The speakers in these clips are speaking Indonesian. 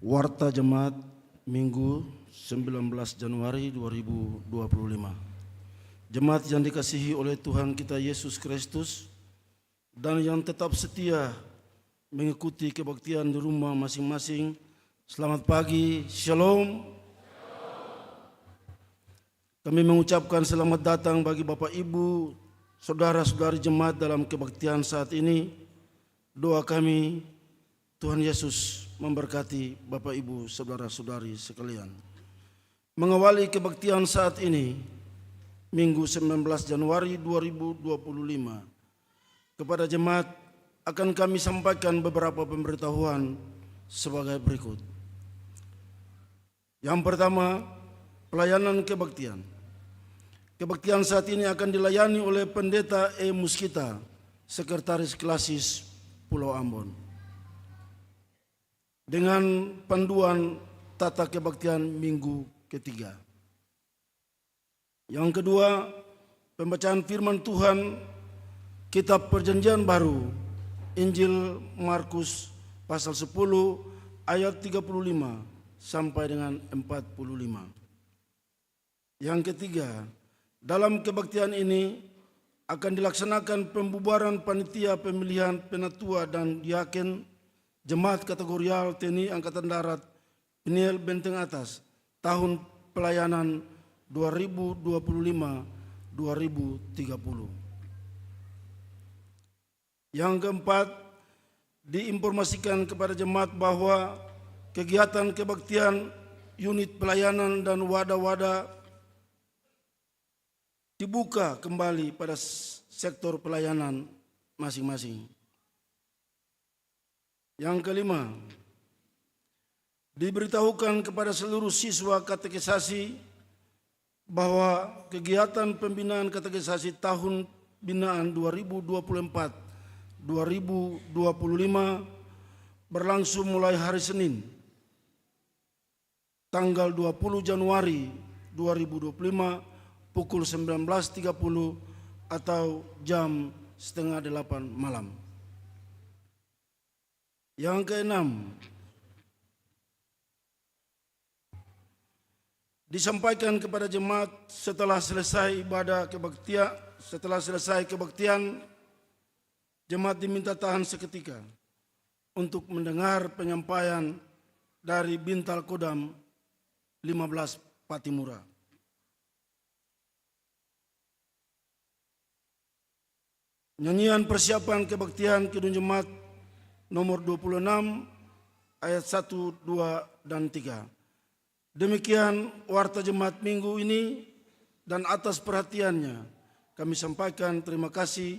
Warta Jemaat Minggu 19 Januari 2025. Jemaat yang dikasihi oleh Tuhan kita Yesus Kristus dan yang tetap setia mengikuti kebaktian di rumah masing-masing. Selamat pagi, Shalom. Kami mengucapkan selamat datang bagi Bapak Ibu, Saudara-saudari jemaat dalam kebaktian saat ini. Doa kami, Tuhan Yesus memberkati Bapak Ibu, Saudara-saudari sekalian. Mengawali kebaktian saat ini, Minggu 19 Januari 2025, kepada jemaat akan kami sampaikan beberapa pemberitahuan sebagai berikut. Yang pertama, pelayanan kebaktian. Kebaktian saat ini akan dilayani oleh Pendeta E. Muskita, Sekretaris Klasis Pulau Ambon, dengan panduan tata kebaktian minggu ketiga. Yang kedua, pembacaan firman Tuhan Kitab Perjanjian Baru, Injil Markus pasal 10 ayat 35 sampai dengan 45. Yang ketiga, dalam kebaktian ini akan dilaksanakan pembubaran panitia pemilihan penatua dan diaken Jemaat Kategorial TNI Angkatan Darat Peniel Benteng Atas tahun pelayanan 2025-2030. Yang keempat, diinformasikan kepada jemaat bahwa kegiatan kebaktian unit pelayanan dan wadah-wadah dibuka kembali pada sektor pelayanan masing-masing. Yang kelima, diberitahukan kepada seluruh siswa katekisasi bahwa kegiatan pembinaan katekisasi tahun binaan 2024-2025 berlangsung mulai hari Senin, tanggal 20 Januari 2025 pukul 19.30 atau jam 7:30 malam. Yang keenam, disampaikan kepada jemaat setelah selesai kebaktian, jemaat diminta tahan seketika untuk mendengar penyampaian dari Bintal Kodam 15 Patimura. Nyanyian persiapan kebaktian Kidung Jemaat nomor 26 ayat 1, 2, dan 3. Demikian warta jemaat minggu ini, dan atas perhatiannya kami sampaikan terima kasih.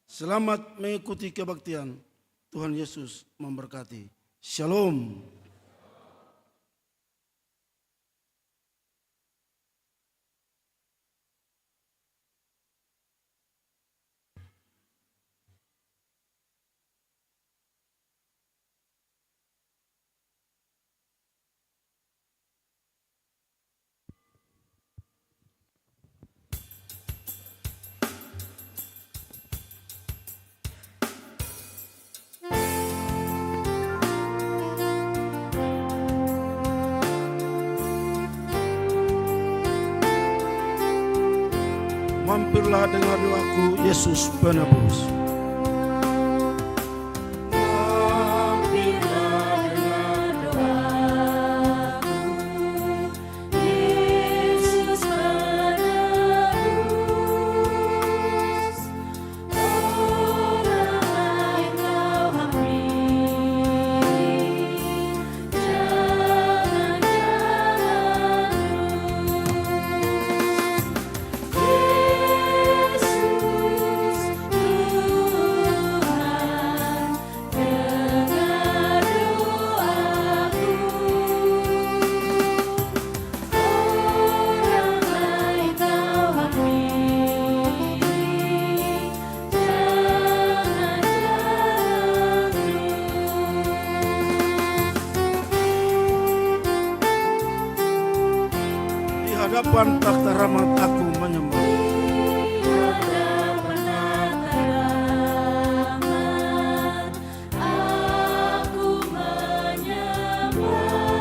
Selamat mengikuti kebaktian. Tuhan Yesus memberkati. Shalom. Mampirlah dengar doaku, Yesus penebus. Hadapan takhta rahmat aku menyembah. Aku menyembah.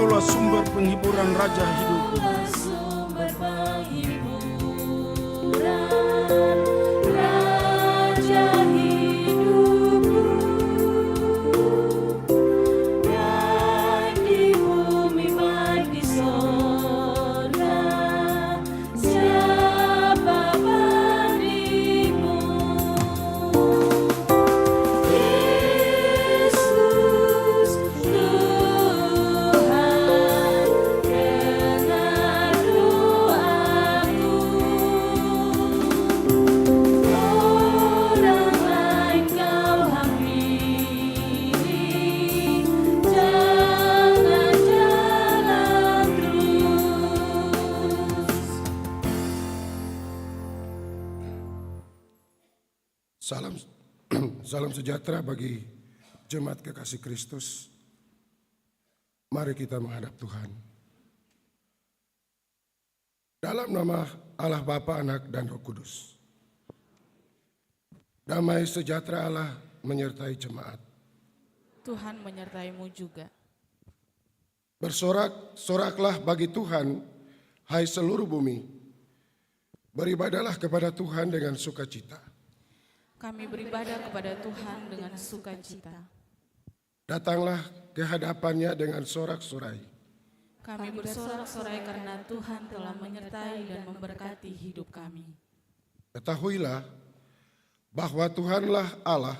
Engkaulah sumber penghiburan Raja hidupku. Sumber penghiburan Raja hidupku, baik di bumi baik di sorga, siapa bandingmu? Yesus Tuhan, dengar doaku. Orang lain kau hampiri, jangan jalan terus. Salam sejahtera bagi jemaat kekasih Kristus. Mari kita menghadap Tuhan. Dalam nama Allah Bapa, Anak, dan Roh Kudus. Damai sejahtera Allah menyertai jemaat. Tuhan menyertaimu juga. Bersorak-soraklah bagi Tuhan, hai seluruh bumi. Beribadahlah kepada Tuhan dengan sukacita. Kami beribadah kepada Tuhan dengan sukacita. Datanglah ke hadapannya dengan sorak-sorai. Kami bersorak-sorai karena Tuhan telah menyertai dan memberkati hidup kami. Ketahuilah bahwa Tuhanlah Allah,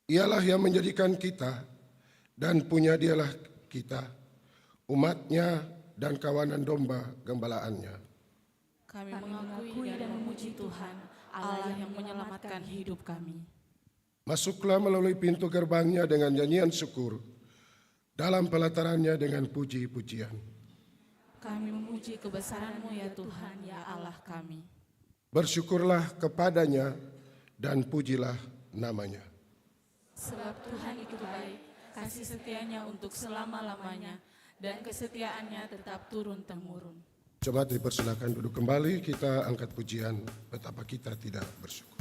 Ialah yang menjadikan kita, dan punya Dialah kita, umatnya dan kawanan domba gembalaannya. Kami mengakui dan memuji Tuhan, Allah yang menyelamatkan hidup kami. Masuklah melalui pintu gerbangnya dengan nyanyian syukur, dalam pelatarannya dengan puji-pujian. Kami memuji kebesaran-Mu ya Tuhan, ya Allah kami. Bersyukurlah kepadanya dan pujilah namanya. Sebab Tuhan itu baik, kasih setianya untuk selama-lamanya, dan kesetiaannya tetap turun-temurun. Coba dipersilakan duduk kembali, kita angkat pujian betapa kita tidak bersyukur.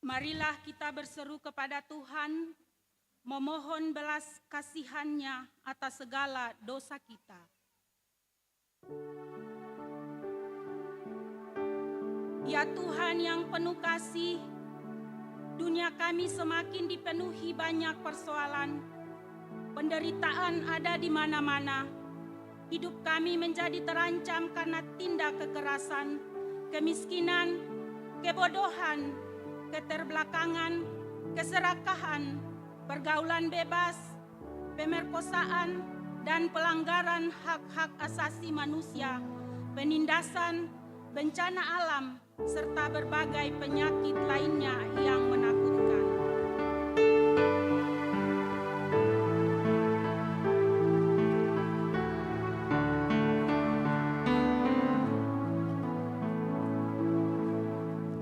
Marilah kita berseru kepada Tuhan, memohon belas kasihan-Nya atas segala dosa kita. Ya Tuhan yang penuh kasih, dunia kami semakin dipenuhi banyak persoalan, penderitaan ada di mana-mana. Hidup kami menjadi terancam karena tindak kekerasan, kemiskinan, kebodohan, keterbelakangan, keserakahan, pergaulan bebas, pemerkosaan, dan pelanggaran hak-hak asasi manusia, penindasan, bencana alam, serta berbagai penyakit lainnya yang menakutkan.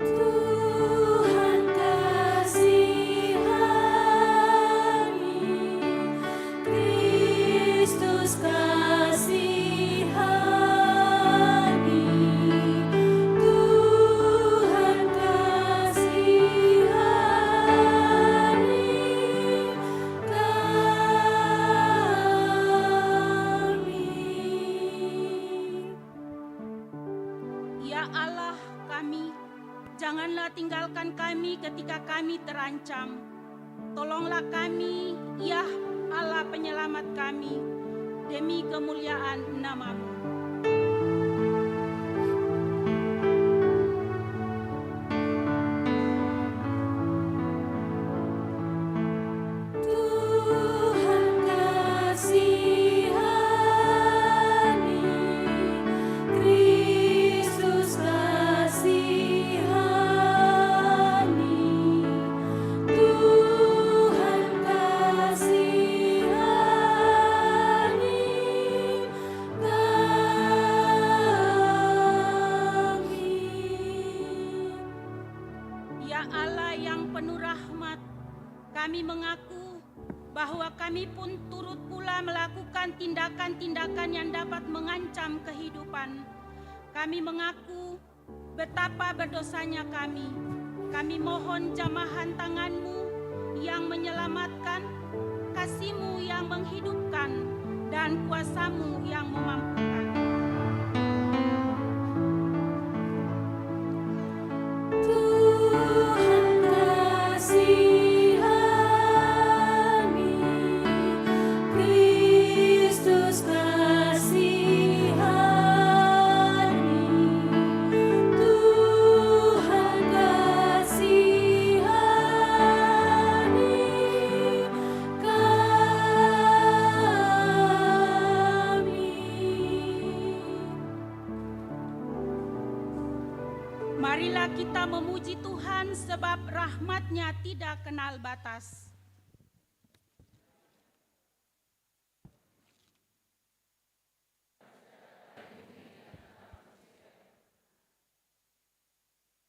Tuhan Ya Allah kami, janganlah tinggalkan kami ketika kami terancam. Tolonglah kami, ya Allah penyelamat kami, demi kemuliaan nama-Mu. Tuhan kasihani, Kristus kasihani, Tuhan kasihani kami. Ya Allah yang penuh rahmat, kami mengaku bahwa kami pun turut pula melakukan tindakan-tindakan yang dapat mengancam kehidupan. Kami mengaku betapa berdosanya kami. Kami mohon jamahan tangan-Mu yang menyelamatkan, kasih-Mu yang menghidupkan, dan kuasa-Mu yang memampukan. Tuhan kasihani, Kristus kasihani, Tuhan kasihani kami. Marilah kita memuji Tuhan sebab rahmat-Nya tidak kenal batas.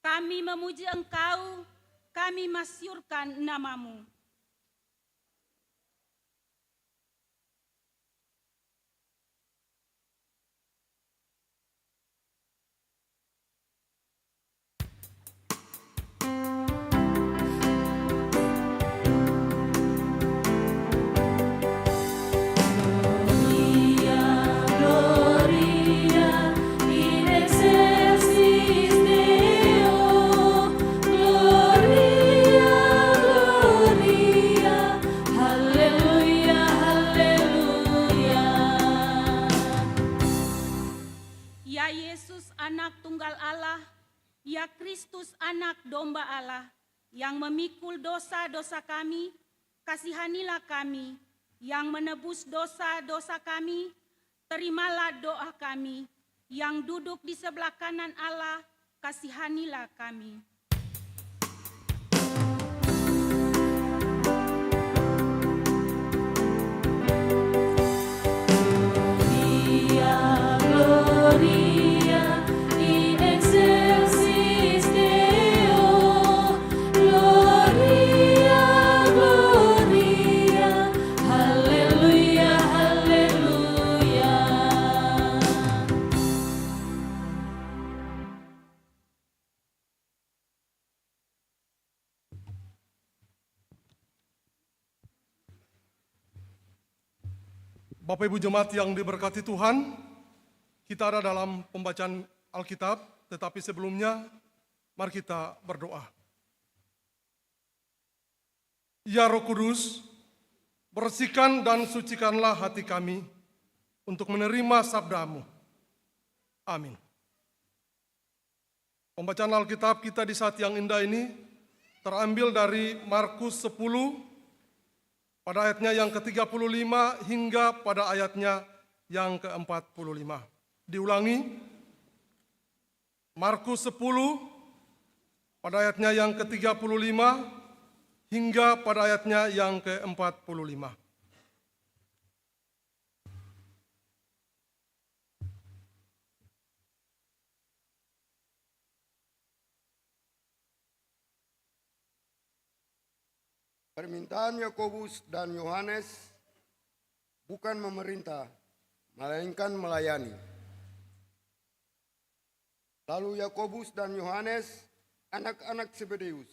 Kami memuji Engkau, kami masyurkan nama-Mu. Gloria, Gloria, in excelsis Deo. Gloria, Gloria, Haleluya, Haleluya. Ya Yesus anak tunggal Allah, ya Kristus anak domba Allah, yang memikul dosa-dosa kami, kasihanilah kami. Yang menebus dosa-dosa kami, terimalah doa kami. Yang duduk di sebelah kanan Allah, kasihanilah kami. Gloria, Gloria, in excelsis Deo. Gloria, Gloria, Haleluya, Haleluya. Bapak Ibu Jemaat yang diberkati Tuhan, kita ada dalam pembacaan Alkitab, tetapi sebelumnya mari kita berdoa. Ya Roh Kudus, bersihkan dan sucikanlah hati kami untuk menerima sabda-Mu. Amin. Pembacaan Alkitab kita di saat yang indah ini terambil dari Markus 10, pada ayatnya yang ke-35 hingga pada ayatnya yang ke-45. Diulangi, Markus 10 pada ayatnya yang ke-35 hingga pada ayatnya yang ke-45. Permintaan Yakobus dan Yohanes bukan memerintah, melainkan melayani. Lalu Yakobus dan Yohanes, anak-anak Zebedeus,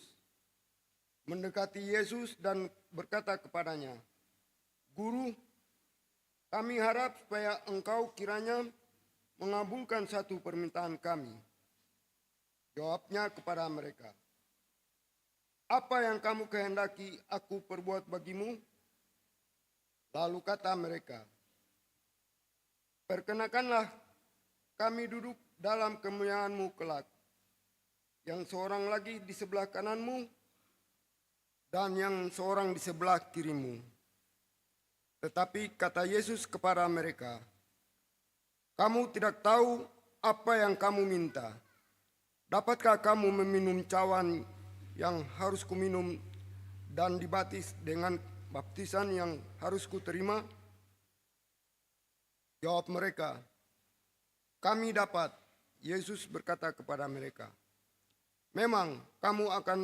mendekati Yesus dan berkata kepadanya, "Guru, kami harap supaya engkau kiranya mengabulkan satu permintaan kami. Jawabnya kepada mereka, "Apa yang kamu kehendaki aku perbuat bagimu?" Lalu kata mereka, "Perkenakanlah kami duduk dalam kemuliaan-Mu kelak, yang seorang lagi di sebelah kananmu dan yang seorang di sebelah kirimu." Tetapi kata Yesus kepada mereka, "Kamu tidak tahu apa yang kamu minta. Dapatkah kamu meminum cawan yang harus kuminum dan dibaptis dengan baptisan yang harus kuterima?" Jawab mereka, "Kami dapat." Yesus berkata kepada mereka, "Memang kamu akan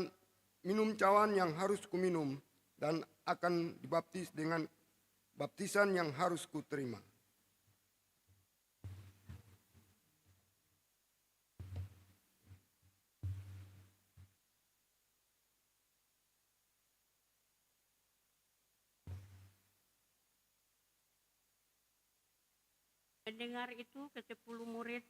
minum cawan yang harus kuminum dan akan dibaptis dengan baptisan yang harus kuterima. Mendengar itu ke-10 murid,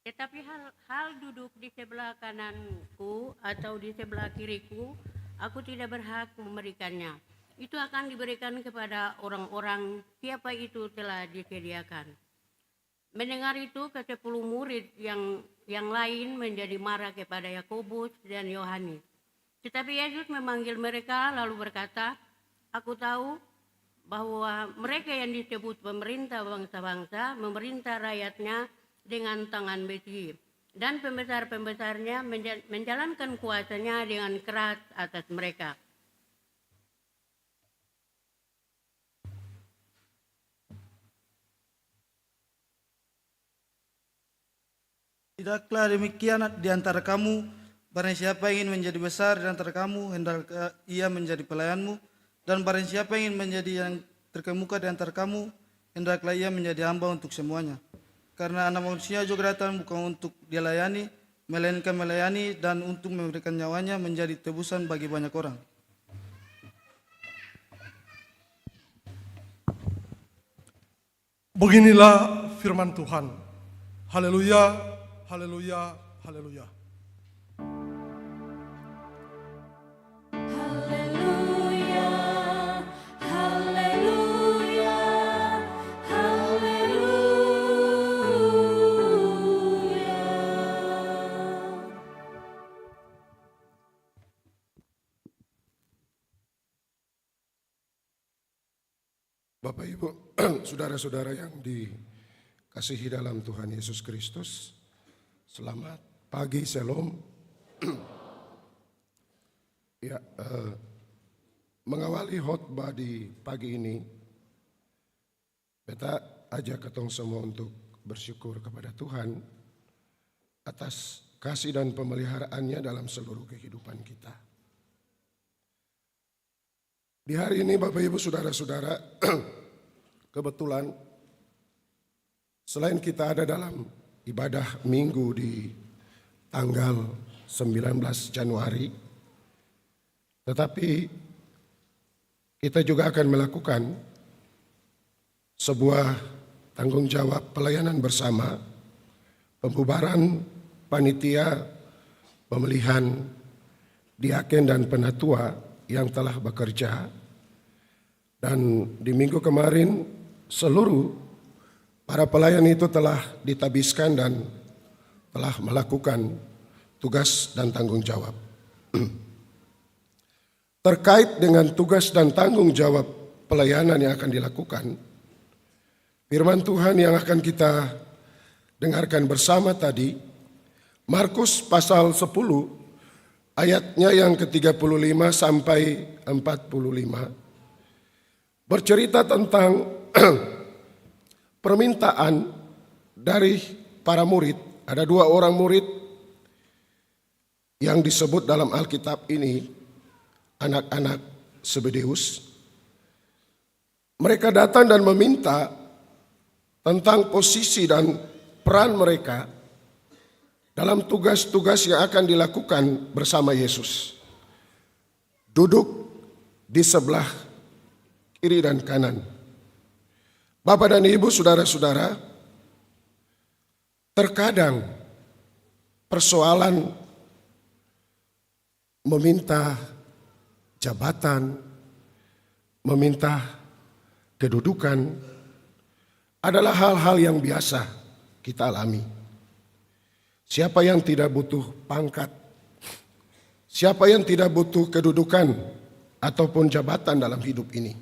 tetapi hal duduk di sebelah kananku atau di sebelah kiriku, aku tidak berhak memberikannya. Itu akan diberikan kepada orang-orang siapa itu telah disediakan. Mendengar itu ke-10 murid yang lain menjadi marah kepada Yakobus dan Yohanes. Tetapi Yesus memanggil mereka lalu berkata, "Aku tahu bahwa mereka yang disebut pemerintah bangsa-bangsa memerintah rakyatnya dengan tangan besi, dan pembesar-pembesarnya menjalankan kuasanya dengan keras atas mereka. Tidaklah demikian di antara kamu, barang siapa ingin menjadi besar di antara kamu, hendaklah ia menjadi pelayanmu, dan barang siapa ingin menjadi yang terkemuka di antara kamu, hendaklah ia menjadi hamba untuk semuanya. Karena Anak Manusia juga datang bukan untuk dilayani, melainkan melayani dan untuk memberikan nyawanya menjadi tebusan bagi banyak orang." Beginilah firman Tuhan. Haleluya, haleluya, haleluya. Haleluya, haleluya, haleluya. Bapak Ibu, saudara-saudara yang dikasihi dalam Tuhan Yesus Kristus, selamat pagi, shalom. Ya, mengawali khotbah di pagi ini, beta ajak ketong semua untuk bersyukur kepada Tuhan atas kasih dan pemeliharaannya dalam seluruh kehidupan kita. Di hari ini Bapak Ibu saudara-saudara, kebetulan selain kita ada dalam ibadah minggu di tanggal 19 Januari, tetapi kita juga akan melakukan sebuah tanggung jawab pelayanan bersama, pembubaran panitia, pemilihan diaken dan penatua yang telah bekerja. Dan di minggu kemarin seluruh para pelayan itu telah ditabiskan dan telah melakukan tugas dan tanggung jawab. Terkait dengan tugas dan tanggung jawab pelayanan yang akan dilakukan, firman Tuhan yang akan kita dengarkan bersama tadi, Markus pasal 10 ayatnya yang ke-35 sampai 45, bercerita tentang permintaan dari para murid. Ada 2 orang murid yang disebut dalam Alkitab ini anak-anak Zebedeus. Mereka datang dan meminta tentang posisi dan peran mereka dalam tugas-tugas yang akan dilakukan bersama Yesus. Duduk di sebelah kiri dan kanan. Bapak dan Ibu, saudara-saudara, terkadang persoalan meminta jabatan, meminta kedudukan adalah hal-hal yang biasa kita alami. Siapa yang tidak butuh pangkat? Siapa yang tidak butuh kedudukan ataupun jabatan dalam hidup ini?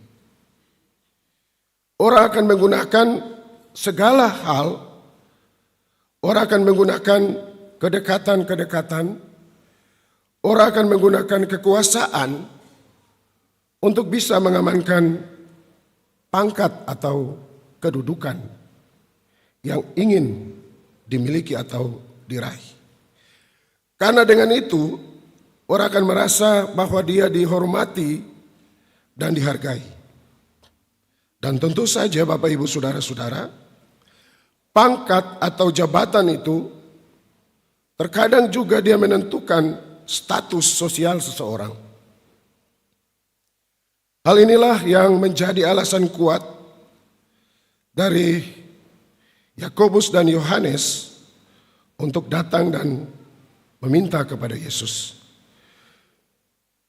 Orang akan menggunakan segala hal, orang akan menggunakan kedekatan-kedekatan, orang akan menggunakan kekuasaan untuk bisa mengamankan pangkat atau kedudukan yang ingin dimiliki atau diraih. Karena dengan itu, orang akan merasa bahwa dia dihormati dan dihargai. Dan tentu saja Bapak Ibu Saudara-saudara, pangkat atau jabatan itu terkadang juga dia menentukan status sosial seseorang. Hal inilah yang menjadi alasan kuat dari Yakobus dan Yohanes untuk datang dan meminta kepada Yesus.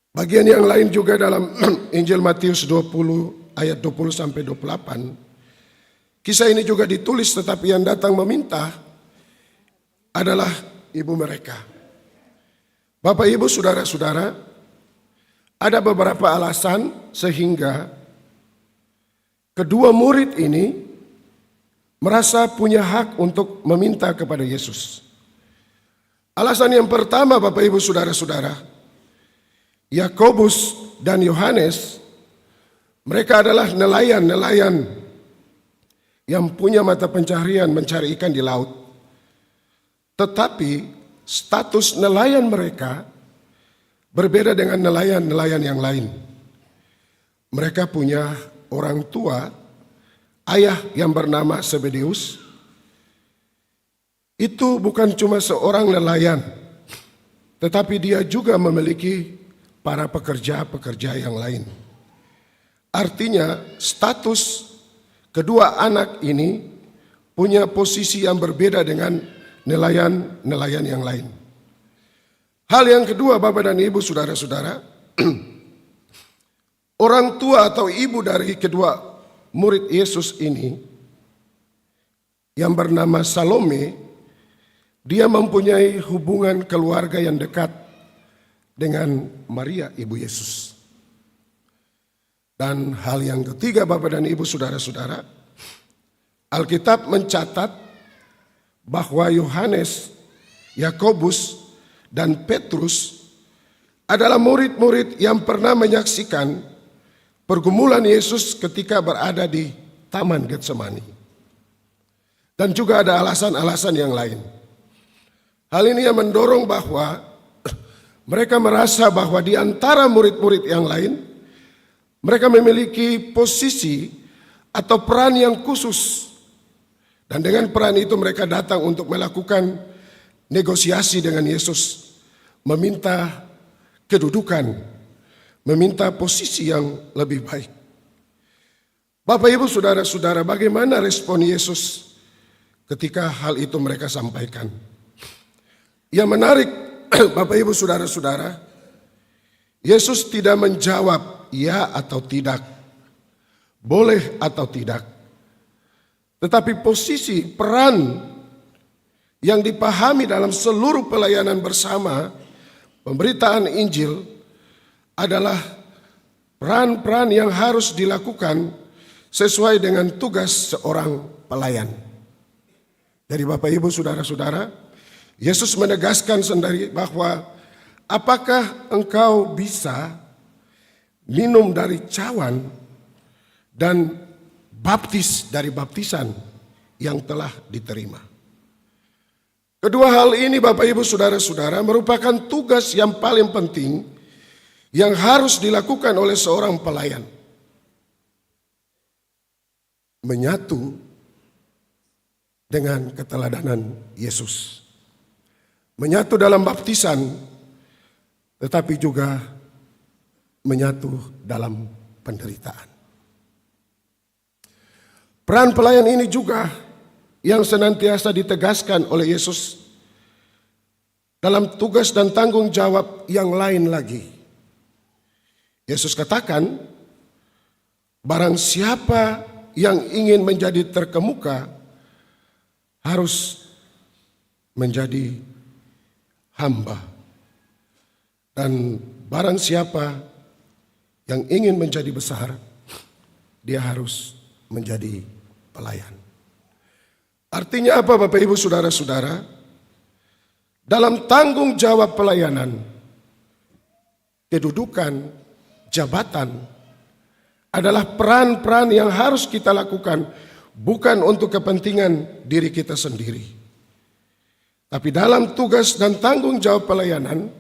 Bagian yang lain juga dalam Injil Matius 20 ayat 20 sampai 28. Kisah ini juga ditulis, tetapi yang datang meminta adalah ibu mereka. Bapak Ibu Saudara-saudara, ada beberapa alasan sehingga kedua murid ini merasa punya hak untuk meminta kepada Yesus. Alasan yang pertama Bapak Ibu Saudara-saudara, Yakobus dan Yohanes, mereka adalah nelayan-nelayan yang punya mata pencaharian mencari ikan di laut. Tetapi status nelayan mereka berbeda dengan nelayan-nelayan yang lain. Mereka punya orang tua, ayah yang bernama Zebedeus. Itu bukan cuma seorang nelayan, tetapi dia juga memiliki para pekerja-pekerja yang lain. Artinya status kedua anak ini punya posisi yang berbeda dengan nelayan-nelayan yang lain. Hal yang kedua Bapak dan Ibu Saudara-saudara, orang tua atau ibu dari kedua murid Yesus ini yang bernama Salome, dia mempunyai hubungan keluarga yang dekat dengan Maria ibu Yesus. Dan hal yang ketiga Bapak dan Ibu Saudara-saudara, Alkitab mencatat bahwa Yohanes, Yakobus, dan Petrus adalah murid-murid yang pernah menyaksikan pergumulan Yesus ketika berada di Taman Getsemani. Dan juga ada alasan-alasan yang lain. Hal ini yang mendorong bahwa mereka merasa bahwa di antara murid-murid yang lain, mereka memiliki posisi atau peran yang khusus. Dan dengan peran itu mereka datang untuk melakukan negosiasi dengan Yesus. Meminta kedudukan, meminta posisi yang lebih baik. Bapak Ibu Saudara-saudara, bagaimana respon Yesus ketika hal itu mereka sampaikan? Yang menarik Bapak Ibu Saudara-saudara, Yesus tidak menjawab ya atau tidak, boleh atau tidak. Tetapi posisi peran yang dipahami dalam seluruh pelayanan bersama pemberitaan Injil adalah peran-peran yang harus dilakukan sesuai dengan tugas seorang pelayan. Jadi Bapak Ibu Saudara-saudara, Yesus menegaskan sendiri bahwa apakah engkau bisa minum dari cawan dan baptis dari baptisan yang telah diterima. Kedua hal ini Bapak Ibu Saudara-saudara merupakan tugas yang paling penting yang harus dilakukan oleh seorang pelayan. Menyatu dengan keteladanan Yesus. Menyatu dalam baptisan, tetapi juga menyatu dalam penderitaan. Peran pelayan ini juga yang senantiasa ditegaskan oleh Yesus dalam tugas dan tanggung jawab yang lain lagi. Yesus katakan, barang siapa yang ingin menjadi terkemuka harus menjadi hamba. Dan barang siapa yang ingin menjadi besar, dia harus menjadi pelayan. Artinya apa Bapak Ibu Saudara-saudara? Dalam tanggung jawab pelayanan, kedudukan, jabatan adalah peran-peran yang harus kita lakukan bukan untuk kepentingan diri kita sendiri. Tapi dalam tugas dan tanggung jawab pelayanan,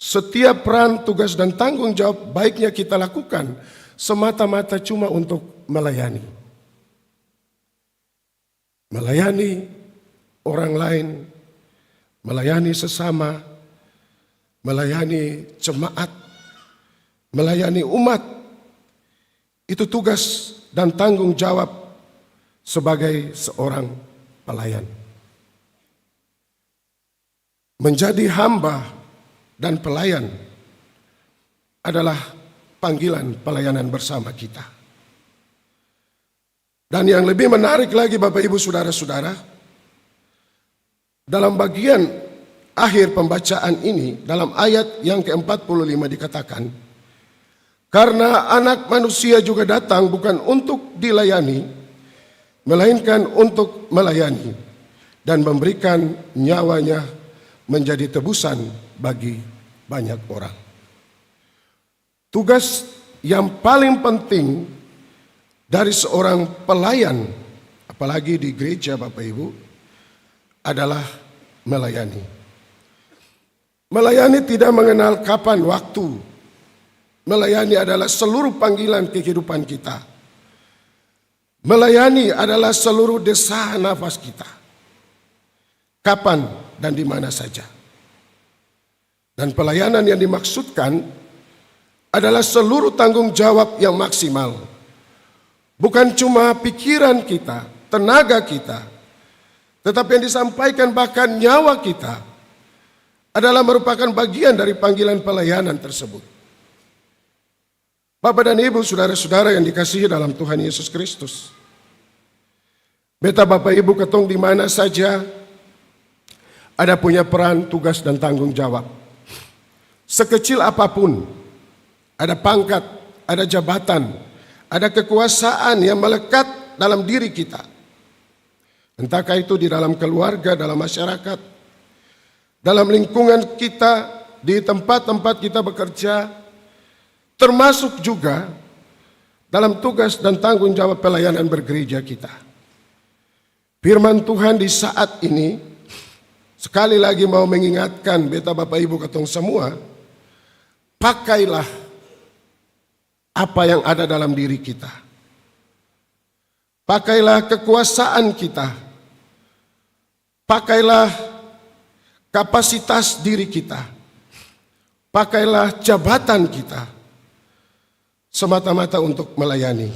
setiap peran, tugas dan tanggung jawab baiknya kita lakukan semata-mata cuma untuk melayani. Melayani orang lain, melayani sesama, melayani jemaat, melayani umat. Itu tugas dan tanggung jawab sebagai seorang pelayan. Menjadi hamba dan pelayan adalah panggilan pelayanan bersama kita. Dan yang lebih menarik lagi Bapak Ibu Saudara-saudara, dalam bagian akhir pembacaan ini, dalam ayat yang ke-45 dikatakan, karena anak manusia juga datang bukan untuk dilayani, melainkan untuk melayani dan memberikan nyawanya menjadi tebusan bagi banyak orang. Tugas yang paling penting dari seorang pelayan, apalagi di gereja Bapak Ibu, adalah melayani. Melayani tidak mengenal kapan waktu. Melayani adalah seluruh panggilan kehidupan kita. Melayani adalah seluruh desah nafas kita. Kapan dan di mana saja. Dan pelayanan yang dimaksudkan adalah seluruh tanggung jawab yang maksimal. Bukan cuma pikiran kita, tenaga kita, tetapi yang disampaikan bahkan nyawa kita adalah merupakan bagian dari panggilan pelayanan tersebut. Bapak dan Ibu, saudara-saudara yang dikasihi dalam Tuhan Yesus Kristus. Beta Bapak Ibu ketong di mana saja ada punya peran, tugas dan tanggung jawab. Sekecil apapun, ada pangkat, ada jabatan, ada kekuasaan yang melekat dalam diri kita. Entahkah itu di dalam keluarga, dalam masyarakat, dalam lingkungan kita, di tempat-tempat kita bekerja, termasuk juga dalam tugas dan tanggung jawab pelayanan bergereja kita. Firman Tuhan di saat ini sekali lagi mau mengingatkan beta Bapak Ibu ketong semua, pakailah apa yang ada dalam diri kita. Pakailah kekuasaan kita. Pakailah kapasitas diri kita. Pakailah jabatan kita. Semata-mata untuk melayani.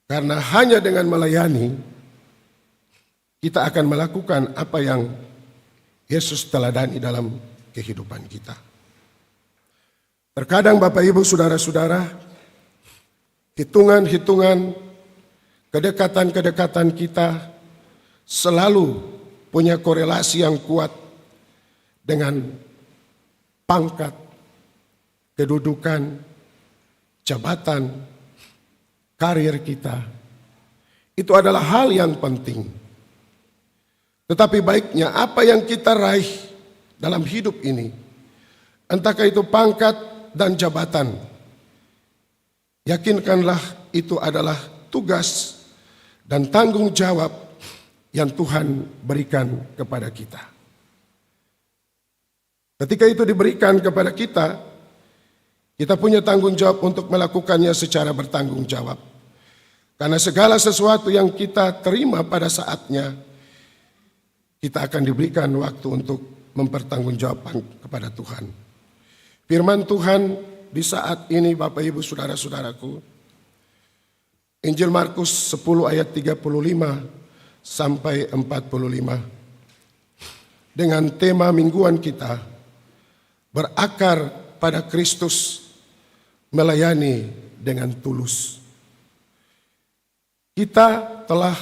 Karena hanya dengan melayani, kita akan melakukan apa yang Yesus teladani dalam kehidupan kita. Terkadang Bapak Ibu Saudara-saudara, hitungan-hitungan, kedekatan-kedekatan kita selalu punya korelasi yang kuat dengan pangkat, kedudukan, jabatan, karir kita. Itu adalah hal yang penting. Tetapi baiknya apa yang kita raih dalam hidup ini, entahkah itu pangkat dan jabatan, yakinkanlah itu adalah tugas dan tanggung jawab yang Tuhan berikan kepada kita. Ketika itu diberikan kepada kita, kita punya tanggung jawab untuk melakukannya secara bertanggung jawab. Karena segala sesuatu yang kita terima pada saatnya, kita akan diberikan waktu untuk mempertanggungjawabkan kepada Tuhan. Firman Tuhan di saat ini Bapak Ibu Saudara-saudaraku, Injil Markus 10 ayat 35 sampai 45. dengan tema mingguan kita, berakar pada Kristus, melayani dengan tulus. Kita telah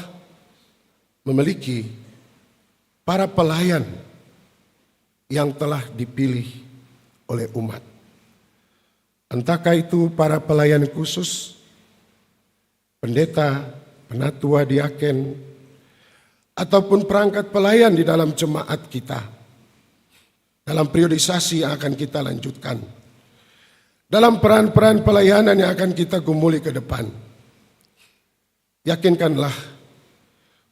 memiliki para pelayan yang telah dipilih oleh umat. Entahkah itu para pelayan khusus, pendeta, penatua, diaken, ataupun perangkat pelayan di dalam jemaat kita. Dalam periodisasi yang akan kita lanjutkan. Dalam peran-peran pelayanan yang akan kita gumuli ke depan. Yakinkanlah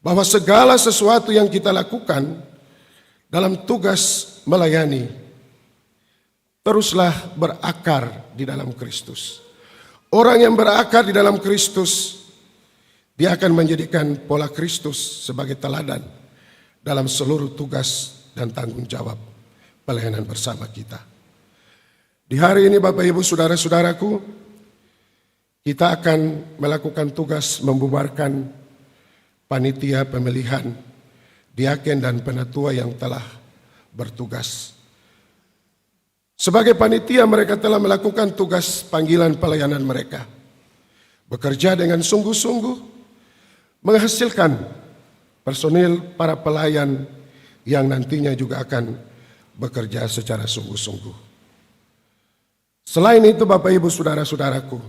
bahwa segala sesuatu yang kita lakukan dalam tugas melayani, teruslah berakar di dalam Kristus. Orang yang berakar di dalam Kristus, dia akan menjadikan pola Kristus sebagai teladan dalam seluruh tugas dan tanggung jawab pelayanan bersama kita. Di hari ini Bapak Ibu Saudara-saudaraku, kita akan melakukan tugas membubarkan panitia pemilihan diaken dan penatua yang telah bertugas. Sebagai panitia mereka telah melakukan tugas panggilan pelayanan mereka. Bekerja dengan sungguh-sungguh, menghasilkan personil para pelayan yang nantinya juga akan bekerja secara sungguh-sungguh. Selain itu Bapak Ibu Saudara-saudaraku,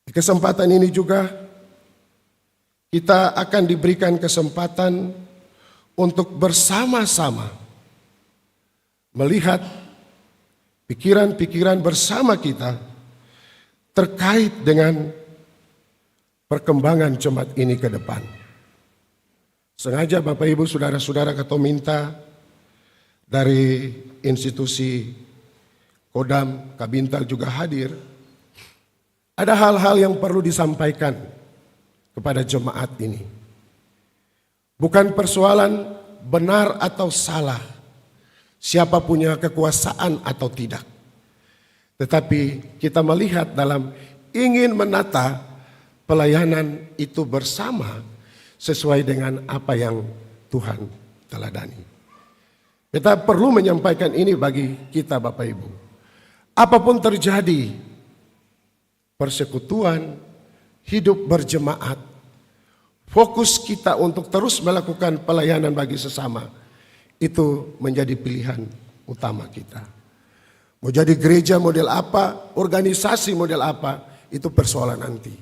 di kesempatan ini juga kita akan diberikan kesempatan untuk bersama-sama melihat pikiran-pikiran bersama kita terkait dengan perkembangan jemaat ini ke depan. Sengaja Bapak Ibu Saudara-saudara kata minta dari institusi Kodam, Kabintal juga hadir. Ada hal-hal yang perlu disampaikan kepada jemaat ini. Bukan persoalan benar atau salah, siapa punya kekuasaan atau tidak. Tetapi kita melihat dalam ingin menata pelayanan itu bersama sesuai dengan apa yang Tuhan teladani. Kita perlu menyampaikan ini bagi kita Bapak Ibu. Apapun terjadi, persekutuan, hidup berjemaat, fokus kita untuk terus melakukan pelayanan bagi sesama, itu menjadi pilihan utama kita. Mau jadi gereja model apa, organisasi model apa, itu persoalan nanti.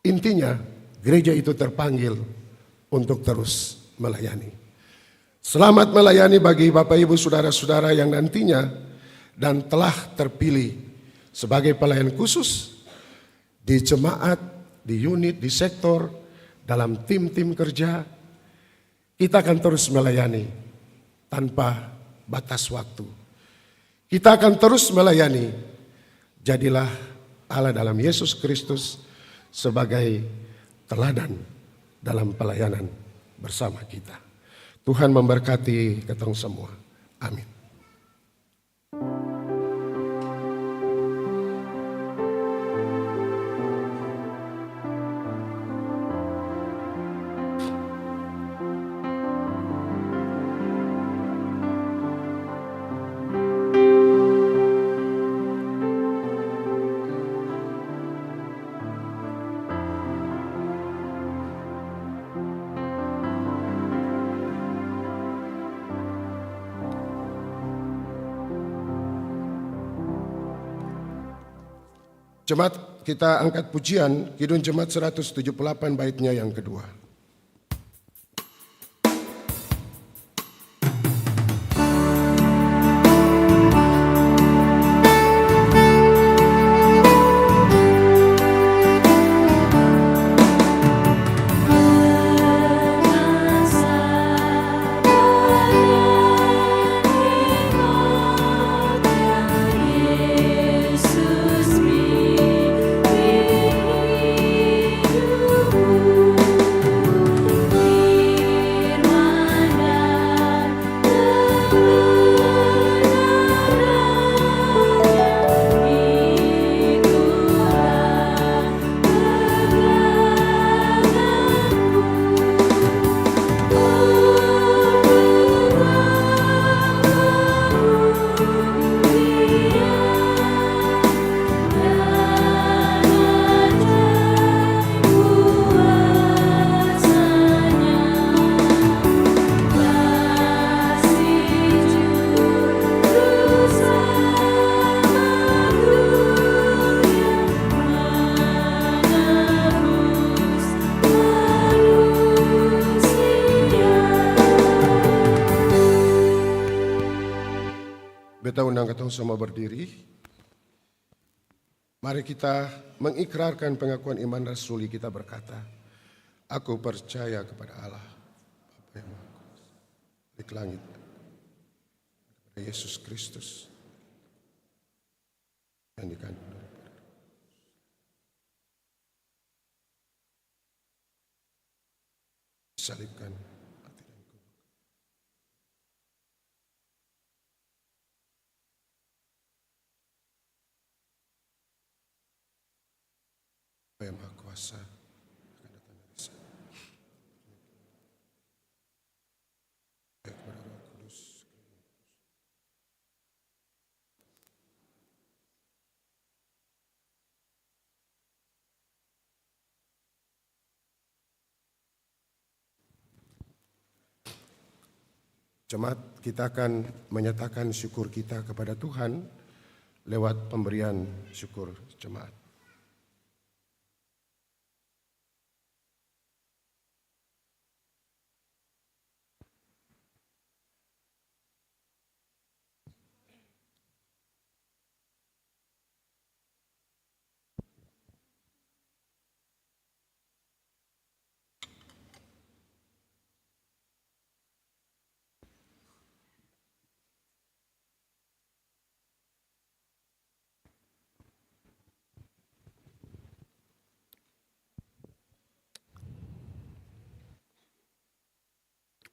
Intinya, gereja itu terpanggil untuk terus melayani. Selamat melayani bagi Bapak Ibu Saudara-saudara yang nantinya dan telah terpilih sebagai pelayan khusus di jemaat, di unit, di sektor, dalam tim-tim kerja. Kita akan terus melayani tanpa batas waktu. Kita akan terus melayani. Jadilah Allah dalam Yesus Kristus sebagai teladan dalam pelayanan bersama kita. Tuhan memberkati kita semua. Amin. Jemaat kita angkat pujian Kidung Jemaat 178 baitnya yang kedua. Yesus, undang ketong semua berdiri. Mari kita mengikrarkan pengakuan iman rasuli kita berkata, aku percaya kepada Allah, Bapa yang Maha Kuasa, di langit, kepada Yesus Kristus, yang dikandung daripada Roh Kudus. Disalibkan, mati dan kubur. Bapa yang Maha Kuasa akan datang dari sana. Kepada Roh Kudus. Jemaat, kita akan menyatakan syukur kita kepada Tuhan lewat pemberian syukur jemaat.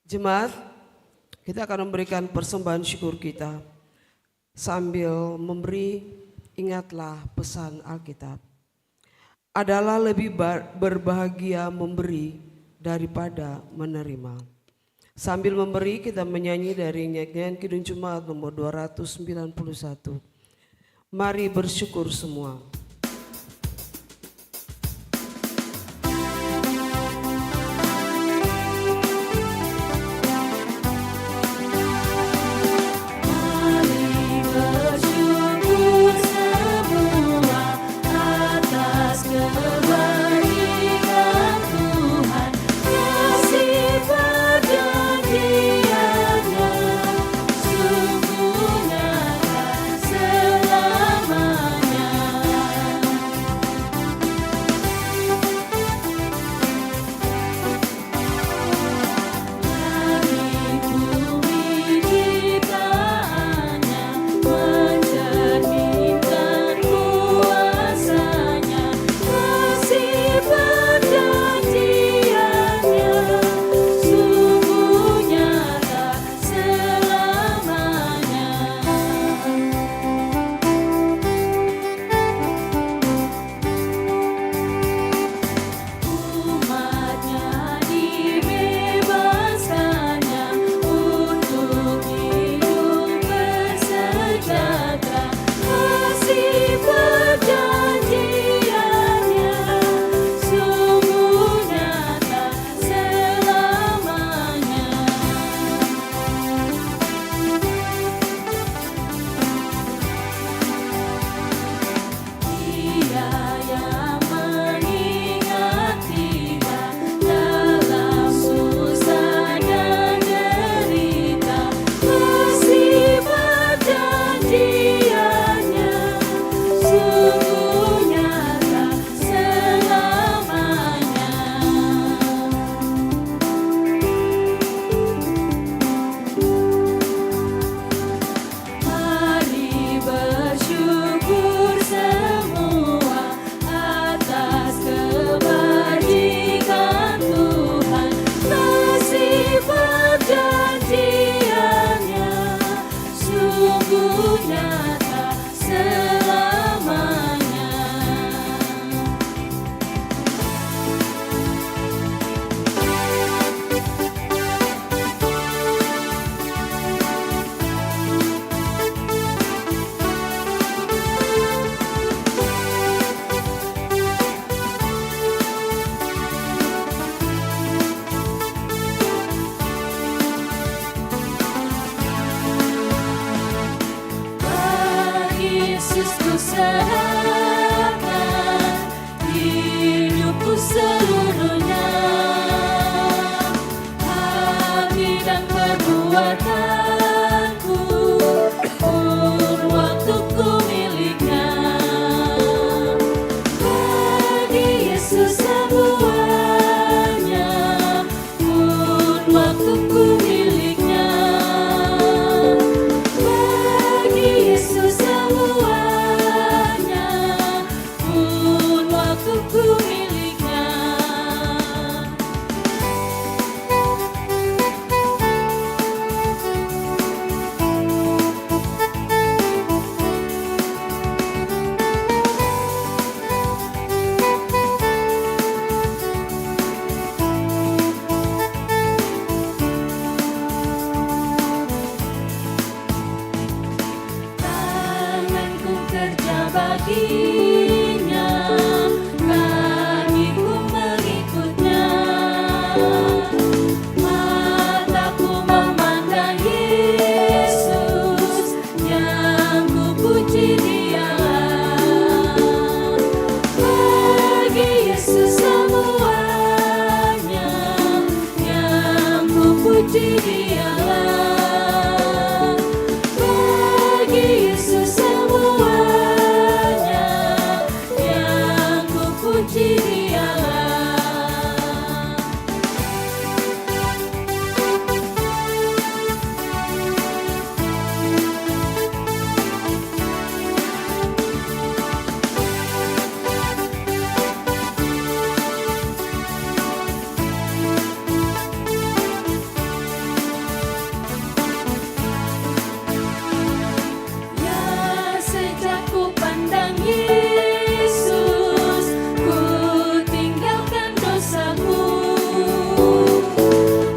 Jemaat, kita akan memberikan persembahan syukur kita sambil memberi, ingatlah pesan Alkitab. Adalah lebih berbahagia memberi daripada menerima. Sambil memberi, kita menyanyi dari nyanyian Kidung Jemaat nomor 291. Mari bersyukur semua. Perbuatanku puji Dialah. Bagi Yesus semuanya, yang ku puji Dialah. Ya sejak ku pandang Yesus, ku tinggalkan dosaku.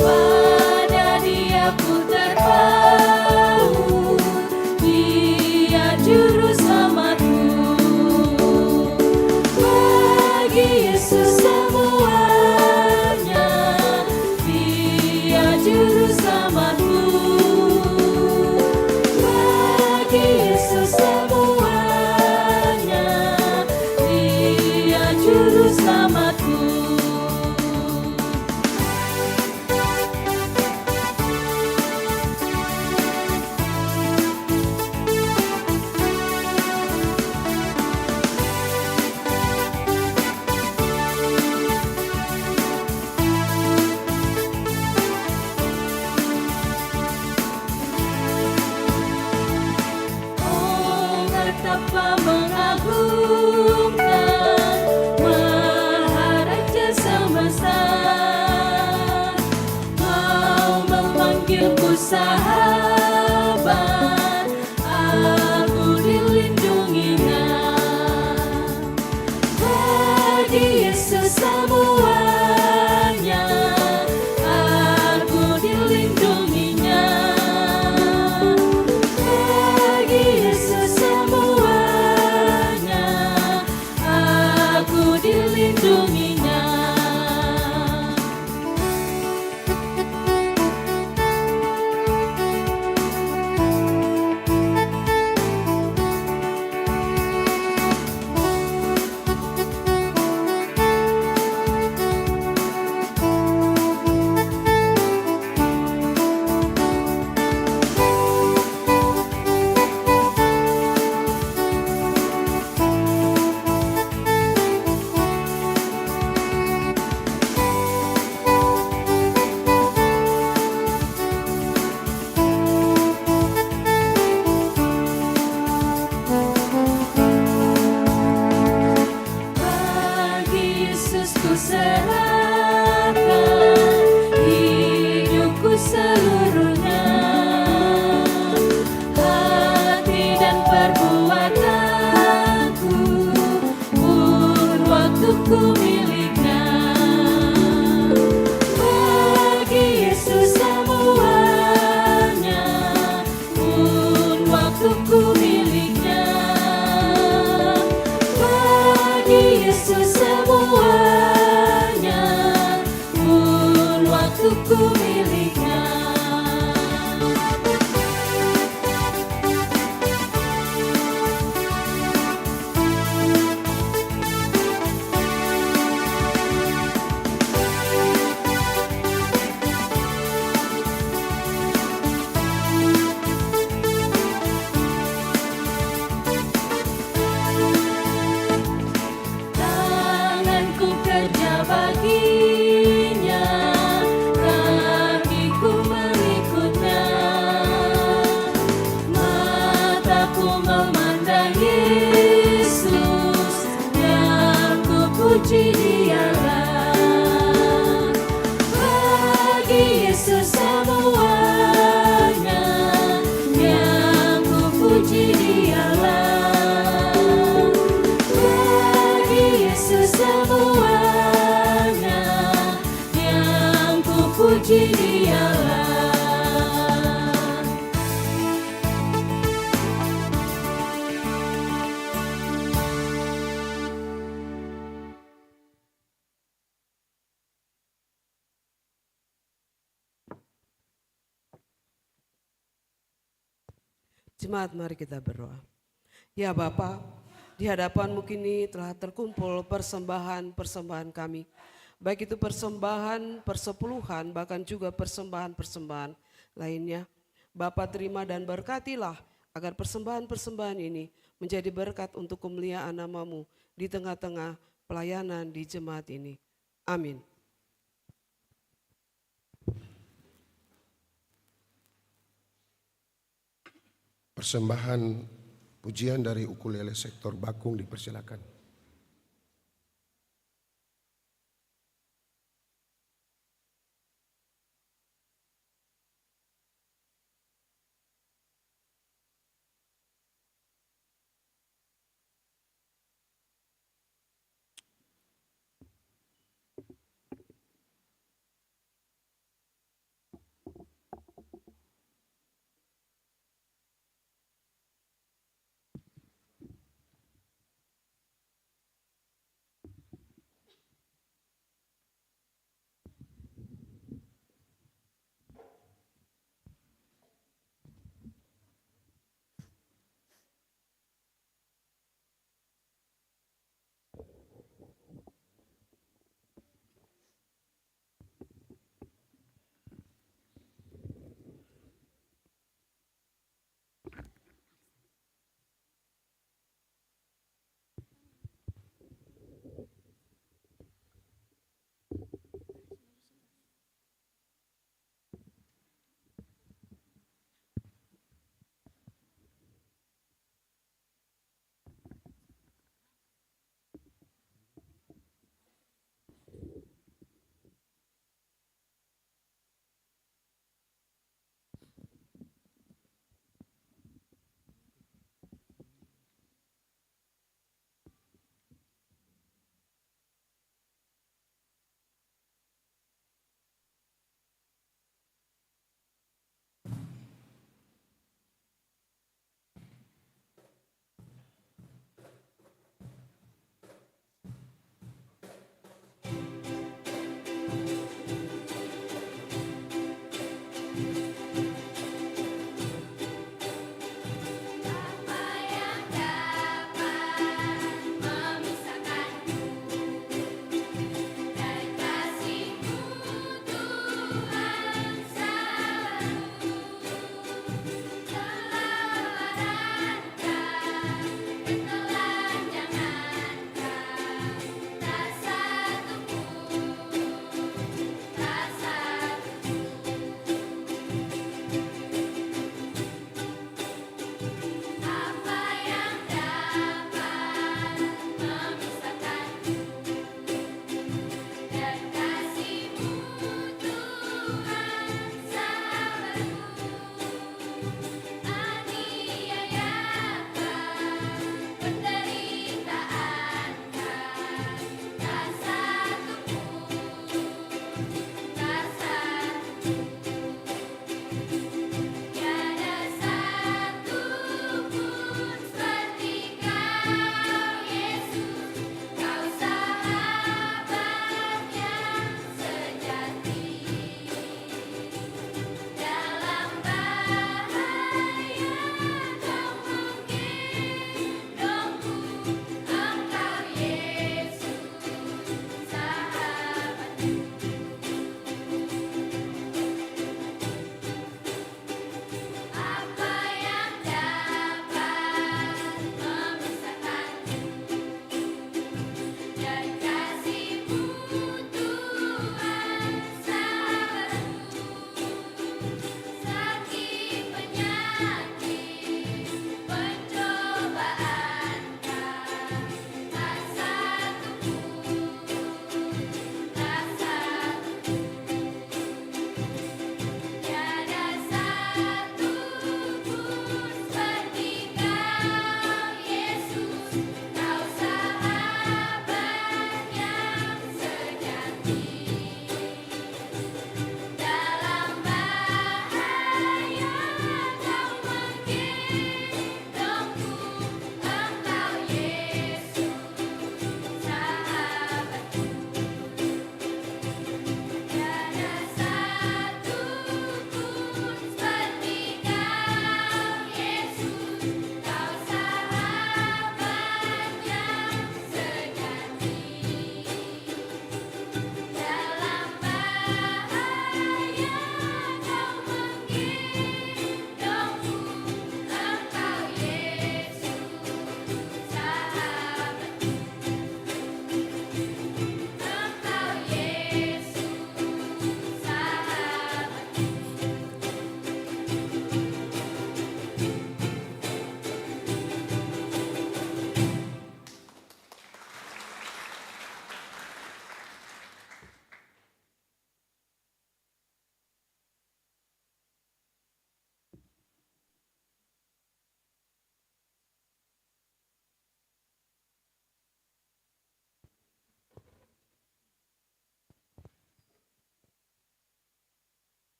Pada Dia ku terpaut, Dia juru selamatku. Bagi Yesus semuanya, Dia juru selamatku. Bagi Yesus semuanya, Dia juru selamatku. Oh, betapa mengagumkan Maharaja semesta, mau memanggilku sahabat, aku dilindunginya. Bagi Yesus semuanya, aku dilindunginya. Bagi Yesus semuanya, aku dilindunginya. Bagi Yesus ku serahkan hidupku seluruhnya, hati dan perbuatanku pun waktuku miliknya. Bagi Yesus semuanya, pun waktuku miliknya. Bagi Yesus semuanya, pun waktuku miliknya. Tanganku kerja baginya, kakiku mengikutnya. Mataku memandang Yesus, yang ku puji Dialah. Bagi Yesus semuanya, yang ku puji Dialah. Bagi Yesus semuanya, yang ku puji Dialah. Jemaat, mari kita berdoa. Ya Bapa, di hadapan-Mu kini telah terkumpul persembahan-persembahan kami baik itu persembahan, persepuluhan, bahkan juga persembahan-persembahan lainnya. Bapa terima dan berkatilah agar persembahan-persembahan ini menjadi berkat untuk kemuliaan nama-Mu di tengah-tengah pelayanan di jemaat ini. Amin. Persembahan pujian dari ukulele sektor Bakung dipersilakan.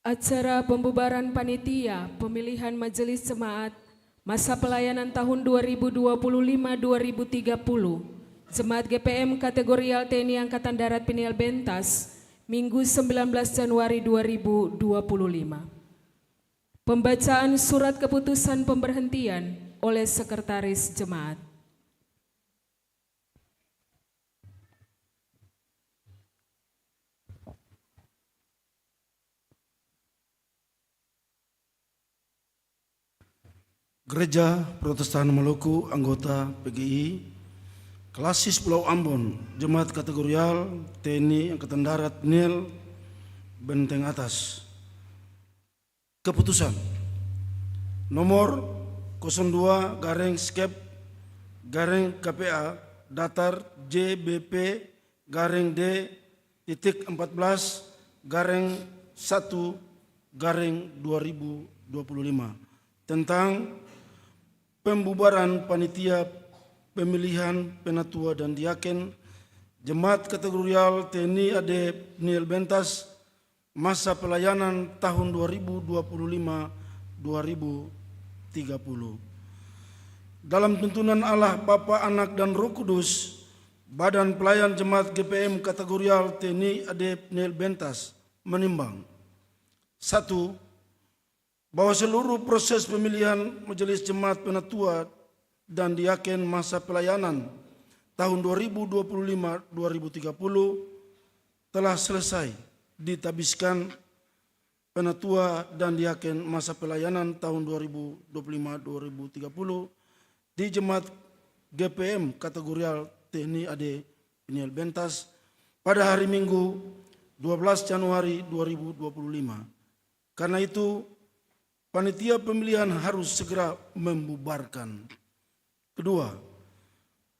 Acara pembubaran panitia pemilihan majelis jemaat masa pelayanan tahun 2025-2030 Jemaat GPM kategorial TNI Angkatan Darat Peniel Bentas Minggu 19 Januari 2025. Pembacaan surat keputusan pemberhentian oleh Sekretaris Jemaat. Gereja Protestan Maluku, anggota PGI, Klasis Pulau Ambon, Jemaat Kategorial TNI Angkatan Darat Peniel Benteng Atas. Keputusan nomor 02/Skep/KPA Datar JBP D-D-1/2025 tentang pembubaran panitia pemilihan penatua dan diaken Jemaat Kategorial TNI AD Peniel Bentas masa pelayanan tahun 2025-2030. Dalam tuntunan Allah Bapa, Anak dan Roh Kudus, Badan Pelayan Jemaat GPM Kategorial TNI AD Peniel Bentas menimbang: 1. Bahwa seluruh proses pemilihan Majelis Jemaat Penatua dan diaken masa pelayanan tahun 2025-2030 telah selesai ditabiskan penatua dan diaken masa pelayanan tahun 2025-2030 di Jemaat GPM Kategorial TNI AD Peniel Bentas pada hari Minggu 12 Januari 2025. Karena itu, panitia pemilihan harus segera membubarkan. Kedua,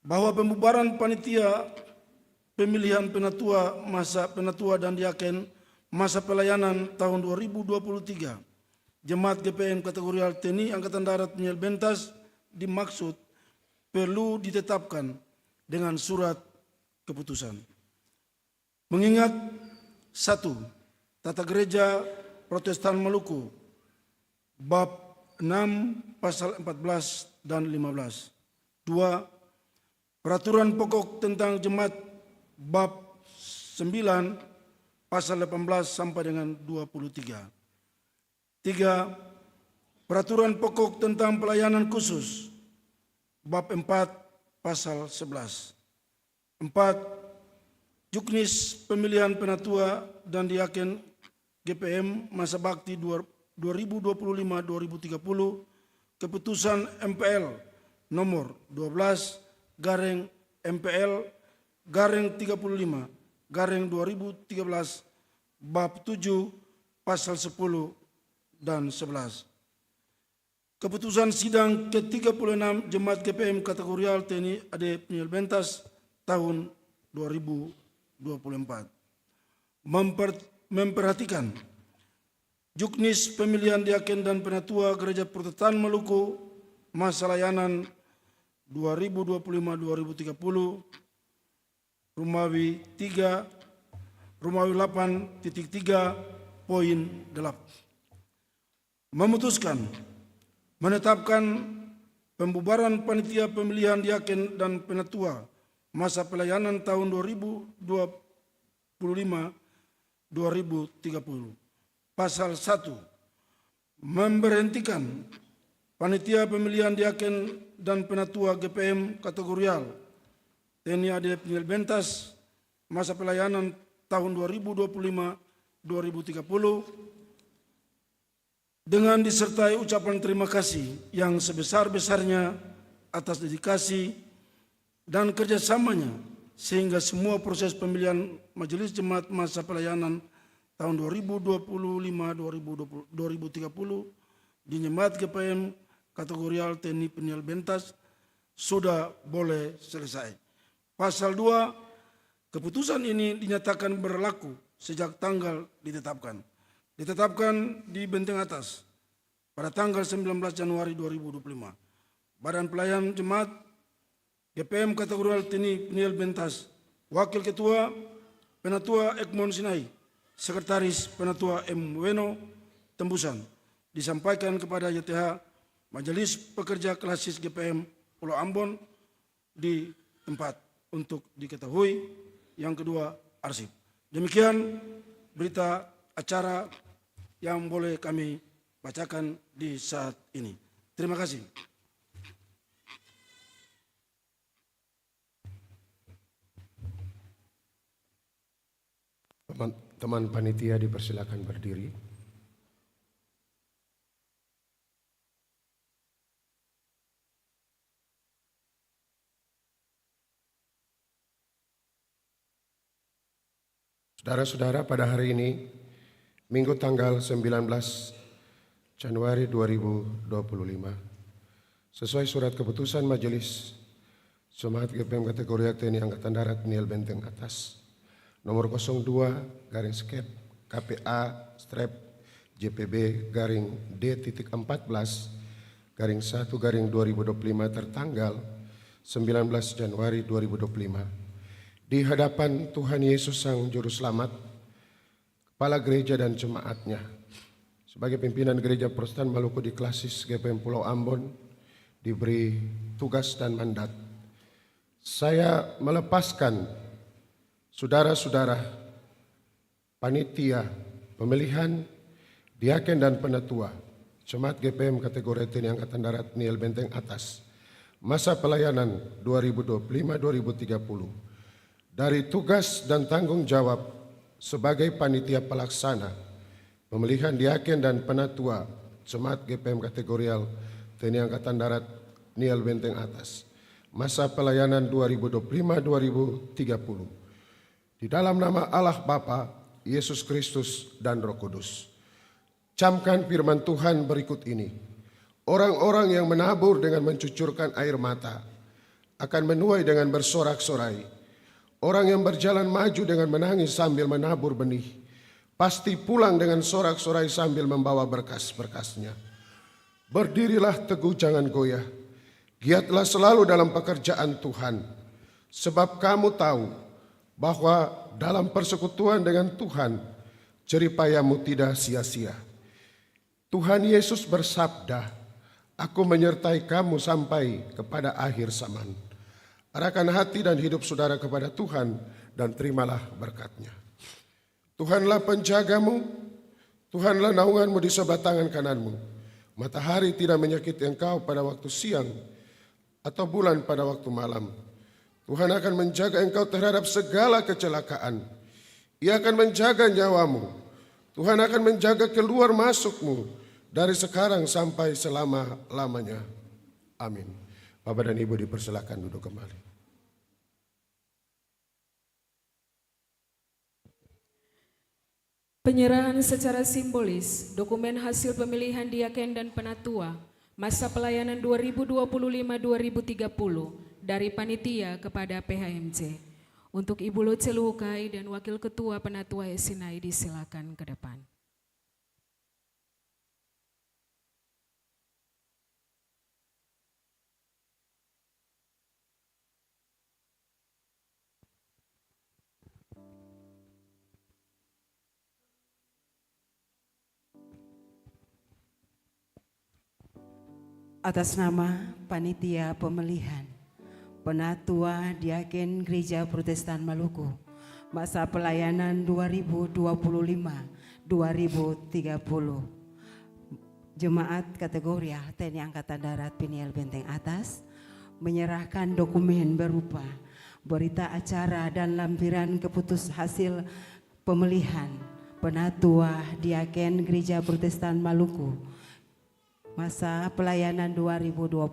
bahwa pembubaran panitia pemilihan penatua dan diaken masa pelayanan tahun 2023 Jemaat GPM Kategorial TNI Angkatan Darat Peniel Bentas dimaksud perlu ditetapkan dengan surat keputusan. Mengingat 1. Tata Gereja Protestan Maluku bab 6 pasal 14 dan 15. 2. Peraturan pokok tentang jemaat bab 9 pasal 18 sampai dengan 23. 3. Peraturan pokok tentang pelayanan khusus bab 4 pasal 11. 4. Juknis pemilihan penatua dan diaken GPM masa bakti 2025-2030 keputusan MPL nomor 12/MPL/35/2013 bab 7 pasal 10 dan 11. Keputusan sidang ke-36 Jemaat GPM Kategorial TNI AD Peniel Bentas tahun 2024 memperhatikan juknis pemilihan diaken dan penatua Gereja Protestan Maluku masa layanan 2025-2030 Romawi 8.3.8 memutuskan menetapkan pembubaran panitia pemilihan diaken dan penatua masa pelayanan tahun 2025-2030. Pasal 1. Memberhentikan panitia pemilihan diaken dan penatua GPM Kategorial TNI AD Peniel Bentas masa pelayanan tahun 2025-2030 dengan disertai ucapan terima kasih yang sebesar-besarnya atas dedikasi dan kerjasamanya sehingga semua proses pemilihan Majelis Jemaat masa pelayanan tahun 2025-2030 di Jemaat GPM Kategorial TNI Peniel Bentas sudah boleh selesai. Pasal 2, keputusan ini dinyatakan berlaku sejak tanggal ditetapkan. Ditetapkan di Benteng Atas pada tanggal 19 Januari 2025. Badan Pelayan Jemaat GPM Kategorial TNI Peniel Bentas, Wakil Ketua Penatua Ekmon Sinai, Sekretaris Penatua M. Weno, tembusan disampaikan kepada YTH Majelis Pekerja Klasis GPM Pulau Ambon di tempat untuk diketahui. Yang kedua, arsip. Demikian berita acara yang boleh kami bacakan di saat ini. Terima kasih. Teman panitia dipersilakan berdiri. Saudara-saudara, pada hari ini, Minggu tanggal 19 Januari 2025, sesuai surat keputusan Majelis Jemaat GPM kategori TNI Angkatan Darat Niel Benteng Atas, nomor 02 garing skep KPA strep JPB garing D.14 garing 1 garing 2025 tertanggal 19 Januari 2025 di hadapan Tuhan Yesus Sang Juru Selamat, Kepala Gereja dan Jemaatnya, sebagai pimpinan Gereja Protestan Maluku di Klasis GPM Pulau Ambon, diberi tugas dan mandat. Saya melepaskan saudara-saudara, panitia, pemilihan, diaken dan penatua, Jemaat GPM kategori TNI Angkatan Darat Niel Benteng Atas, masa pelayanan 2025-2030, dari tugas dan tanggung jawab sebagai panitia pelaksana, pemilihan diaken dan penatua, Jemaat GPM kategorial TNI Angkatan Darat Niel Benteng Atas, masa pelayanan 2025-2030. Di dalam nama Allah Bapa, Yesus Kristus dan Roh Kudus. Camkan firman Tuhan berikut ini. Orang-orang yang menabur dengan mencucurkan air mata akan menuai dengan bersorak-sorai. Orang yang berjalan maju dengan menangis sambil menabur benih, pasti pulang dengan sorak-sorai sambil membawa berkas-berkasnya. Berdirilah teguh, jangan goyah. Giatlah selalu dalam pekerjaan Tuhan, sebab kamu tahu bahwa dalam persekutuan dengan Tuhan, jeripayamu tidak sia-sia. Tuhan Yesus bersabda, "Aku menyertai kamu sampai kepada akhir zaman." Arahkan hati dan hidup saudara kepada Tuhan dan terimalah berkat-Nya. Tuhanlah penjagamu, Tuhanlah naunganmu di sebelah tangan kananmu. Matahari tidak menyakiti engkau pada waktu siang atau bulan pada waktu malam. Tuhan akan menjaga engkau terhadap segala kecelakaan. Ia akan menjaga nyawamu. Tuhan akan menjaga keluar masukmu dari sekarang sampai selama-lamanya. Amin. Bapak dan Ibu dipersilakan duduk kembali. Penyerahan secara simbolis dokumen hasil pemilihan diaken dan penatua masa pelayanan 2025-2030 dari panitia kepada PHMJ. Untuk Ibu Loce Luhukai dan Wakil Ketua Penatua Esinai disilakan ke depan. Atas nama Panitia Pemilihan, Penatua Diaken Gereja Protestan Maluku, masa pelayanan 2025-2030, Jemaat kategori TNI Angkatan Darat Piniel Benteng Atas, menyerahkan dokumen berupa berita acara dan lampiran keputus hasil pemilihan Penatua Diaken Gereja Protestan Maluku, masa pelayanan 2025,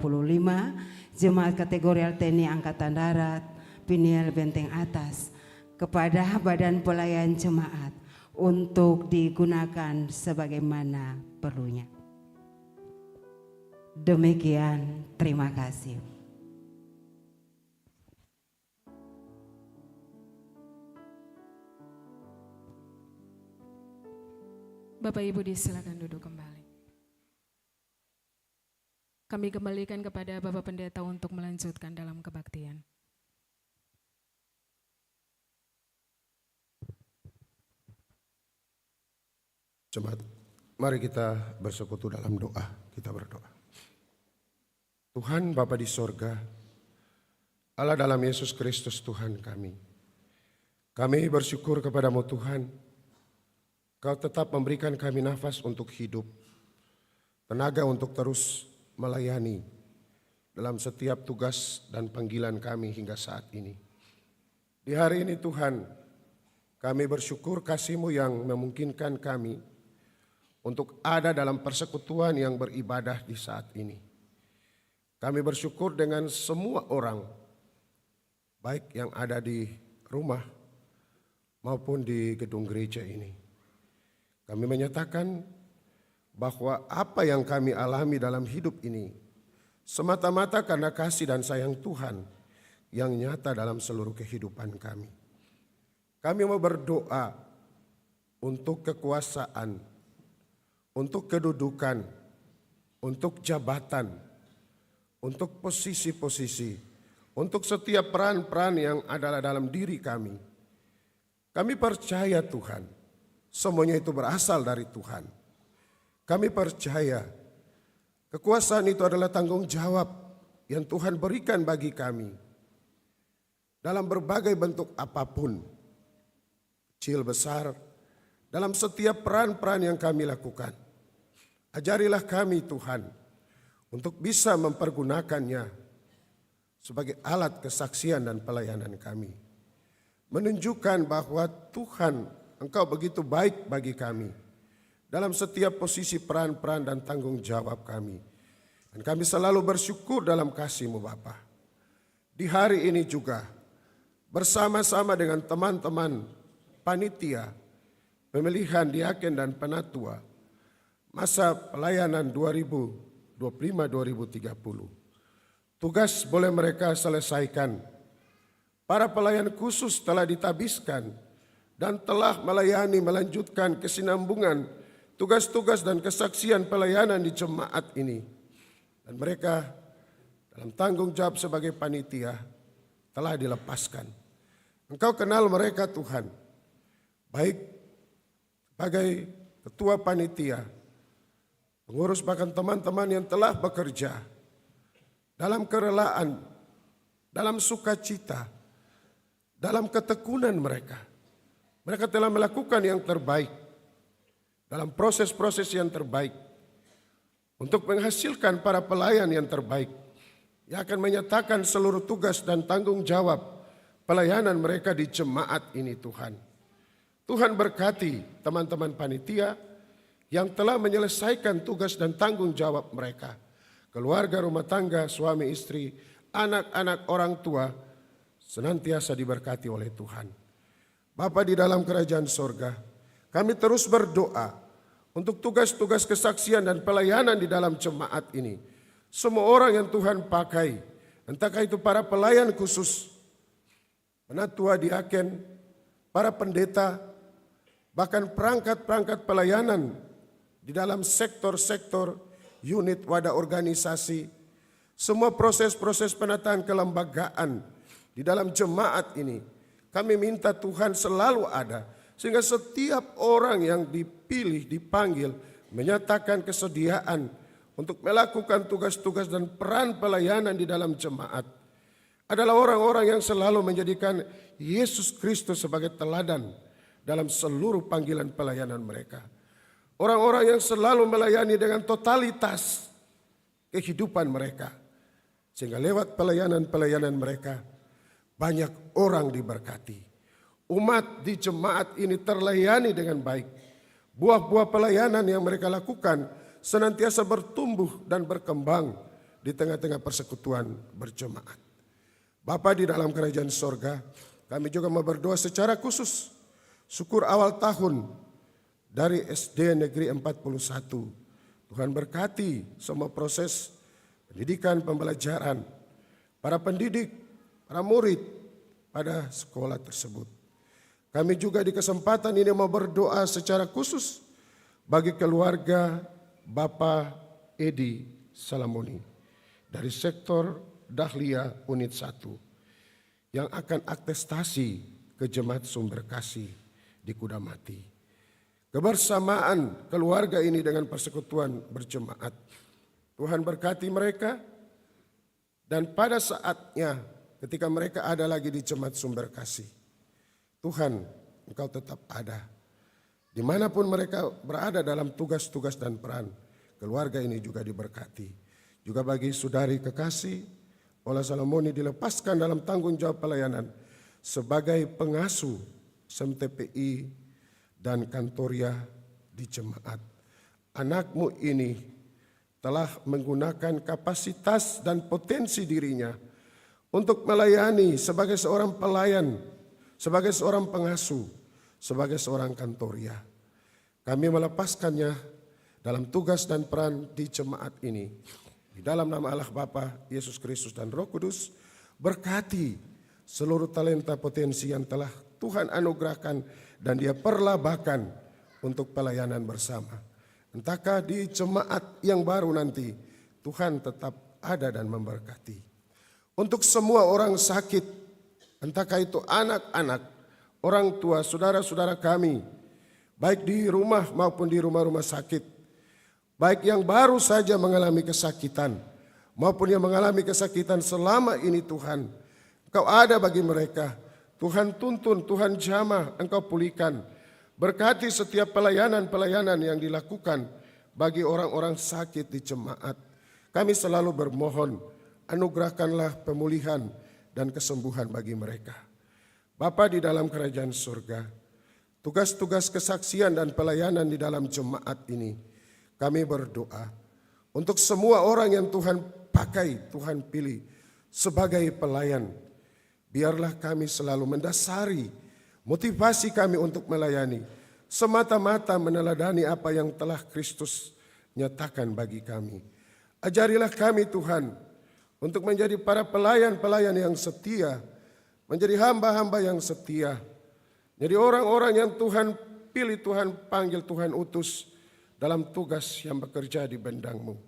Jemaat kategori TNI Angkatan Darat Piniel Benteng Atas, kepada Badan Pelayan Jemaat untuk digunakan sebagaimana perlunya. Demikian, terima kasih. Bapak Ibu disilakan duduk kembali. Kami kembalikan kepada Bapak Pendeta untuk melanjutkan dalam kebaktian. Jemaat Mari kita bersekutu dalam doa, kita berdoa. Tuhan Bapa di sorga, Allah dalam Yesus Kristus Tuhan kami bersyukur kepadamu Tuhan, Kau tetap memberikan kami nafas untuk hidup, tenaga untuk terus melayani dalam setiap tugas dan panggilan kami hingga saat ini. Di hari ini Tuhan, kami bersyukur kasih-Mu yang memungkinkan kami untuk ada dalam persekutuan yang beribadah di saat ini. Kami bersyukur dengan semua orang, baik yang ada di rumah maupun di gedung gereja ini. Kami menyatakan bahwa apa yang kami alami dalam hidup ini semata-mata karena kasih dan sayang Tuhan yang nyata dalam seluruh kehidupan kami. Kami mau berdoa untuk kekuasaan, untuk kedudukan, untuk jabatan, untuk posisi-posisi, untuk setiap peran-peran yang ada dalam diri kami. Kami percaya Tuhan, semuanya itu berasal dari Tuhan. Kami percaya kekuasaan itu adalah tanggung jawab yang Tuhan berikan bagi kami dalam berbagai bentuk apapun, kecil besar, dalam setiap peran-peran yang kami lakukan. Ajarilah kami Tuhan untuk bisa mempergunakannya sebagai alat kesaksian dan pelayanan kami. Menunjukkan bahwa Tuhan, Engkau begitu baik bagi kami dalam setiap posisi peran-peran dan tanggung jawab kami. Dan kami selalu bersyukur dalam kasih-Mu Bapa. Di hari ini juga bersama-sama dengan teman-teman panitia pemilihan diaken dan penatua masa pelayanan 2025-2030. Tugas boleh mereka selesaikan. Para pelayan khusus telah ditabiskan dan telah melanjutkan kesinambungan tugas-tugas dan kesaksian pelayanan di jemaat ini. Dan mereka dalam tanggung jawab sebagai panitia telah dilepaskan. Engkau kenal mereka Tuhan, baik sebagai ketua panitia, pengurus bahkan teman-teman yang telah bekerja dalam kerelaan, dalam sukacita, dalam ketekunan mereka. Mereka telah melakukan yang terbaik dalam proses-proses yang terbaik untuk menghasilkan para pelayan yang terbaik yang akan menyatakan seluruh tugas dan tanggung jawab pelayanan mereka di jemaat ini Tuhan. Tuhan berkati teman-teman panitia yang telah menyelesaikan tugas dan tanggung jawab mereka. Keluarga rumah tangga, suami istri, anak-anak orang tua senantiasa diberkati oleh Tuhan. Bapa di dalam kerajaan sorga, kami terus berdoa untuk tugas-tugas kesaksian dan pelayanan di dalam jemaat ini. Semua orang yang Tuhan pakai, entahkah itu para pelayan khusus, penatua diaken, para pendeta, bahkan perangkat-perangkat pelayanan di dalam sektor-sektor, unit wadah organisasi, semua proses-proses penataan kelembagaan di dalam jemaat ini. Kami minta Tuhan selalu ada, sehingga setiap orang yang dipilih, dipanggil, menyatakan kesediaan untuk melakukan tugas-tugas dan peran pelayanan di dalam jemaat adalah orang-orang yang selalu menjadikan Yesus Kristus sebagai teladan dalam seluruh panggilan pelayanan mereka. Orang-orang yang selalu melayani dengan totalitas kehidupan mereka. Sehingga lewat pelayanan-pelayanan mereka banyak orang diberkati. Umat di jemaat ini terlayani dengan baik. Buah-buah pelayanan yang mereka lakukan senantiasa bertumbuh dan berkembang di tengah-tengah persekutuan berjemaat. Bapa di dalam kerajaan sorga, kami juga mau berdoa secara khusus. Syukur awal tahun dari SD Negeri 41. Tuhan berkati semua proses pendidikan, pembelajaran, para pendidik, para murid pada sekolah tersebut. Kami juga di kesempatan ini mau berdoa secara khusus bagi keluarga Bapak Edi Salamoni dari sektor Dahlia Unit 1 yang akan atestasi ke Jemaat Sumber Kasih di Kudamati. kebersamaan keluarga ini dengan persekutuan berjemaat. Tuhan berkati mereka, dan pada saatnya ketika mereka ada lagi di Jemaat Sumber Kasih, Tuhan, Engkau tetap ada. Dimanapun mereka berada dalam tugas-tugas dan peran, keluarga ini juga diberkati. Juga bagi saudari kekasih, Ola Salomoni dilepaskan dalam tanggung jawab pelayanan sebagai pengasuh SMTPI dan Kantoria di jemaat. Anakmu ini telah menggunakan kapasitas dan potensi dirinya untuk melayani sebagai seorang pelayan, sebagai seorang pengasuh, sebagai seorang kantoria. Kami melepaskannya dalam tugas dan peran di jemaat ini. Di dalam nama Allah Bapa, Yesus Kristus dan Roh Kudus, berkati seluruh talenta potensi yang telah Tuhan anugerahkan dan Dia perlabahkan untuk pelayanan bersama. Entahkah di jemaat yang baru nanti, Tuhan tetap ada dan memberkati. Untuk semua orang sakit, entahkah itu anak-anak, orang tua, saudara-saudara kami, baik di rumah maupun di rumah-rumah sakit, baik yang baru saja mengalami kesakitan, maupun yang mengalami kesakitan selama ini Tuhan, Engkau ada bagi mereka. Tuhan tuntun, Tuhan jamah, Engkau pulihkan. Berkati setiap pelayanan-pelayanan yang dilakukan bagi orang-orang sakit di jemaat. Kami selalu bermohon, anugerahkanlah pemulihan dan kesembuhan bagi mereka. Bapa di dalam kerajaan surga, tugas-tugas kesaksian dan pelayanan di dalam jemaat ini, kami berdoa untuk semua orang yang Tuhan pakai, Tuhan pilih sebagai pelayan. Biarlah kami selalu mendasari motivasi kami untuk melayani semata-mata meneladani apa yang telah Kristus nyatakan bagi kami. Ajarilah kami Tuhan untuk menjadi para pelayan-pelayan yang setia, menjadi hamba-hamba yang setia, jadi orang-orang yang Tuhan pilih, Tuhan panggil, Tuhan utus dalam tugas yang bekerja di bendang-Mu.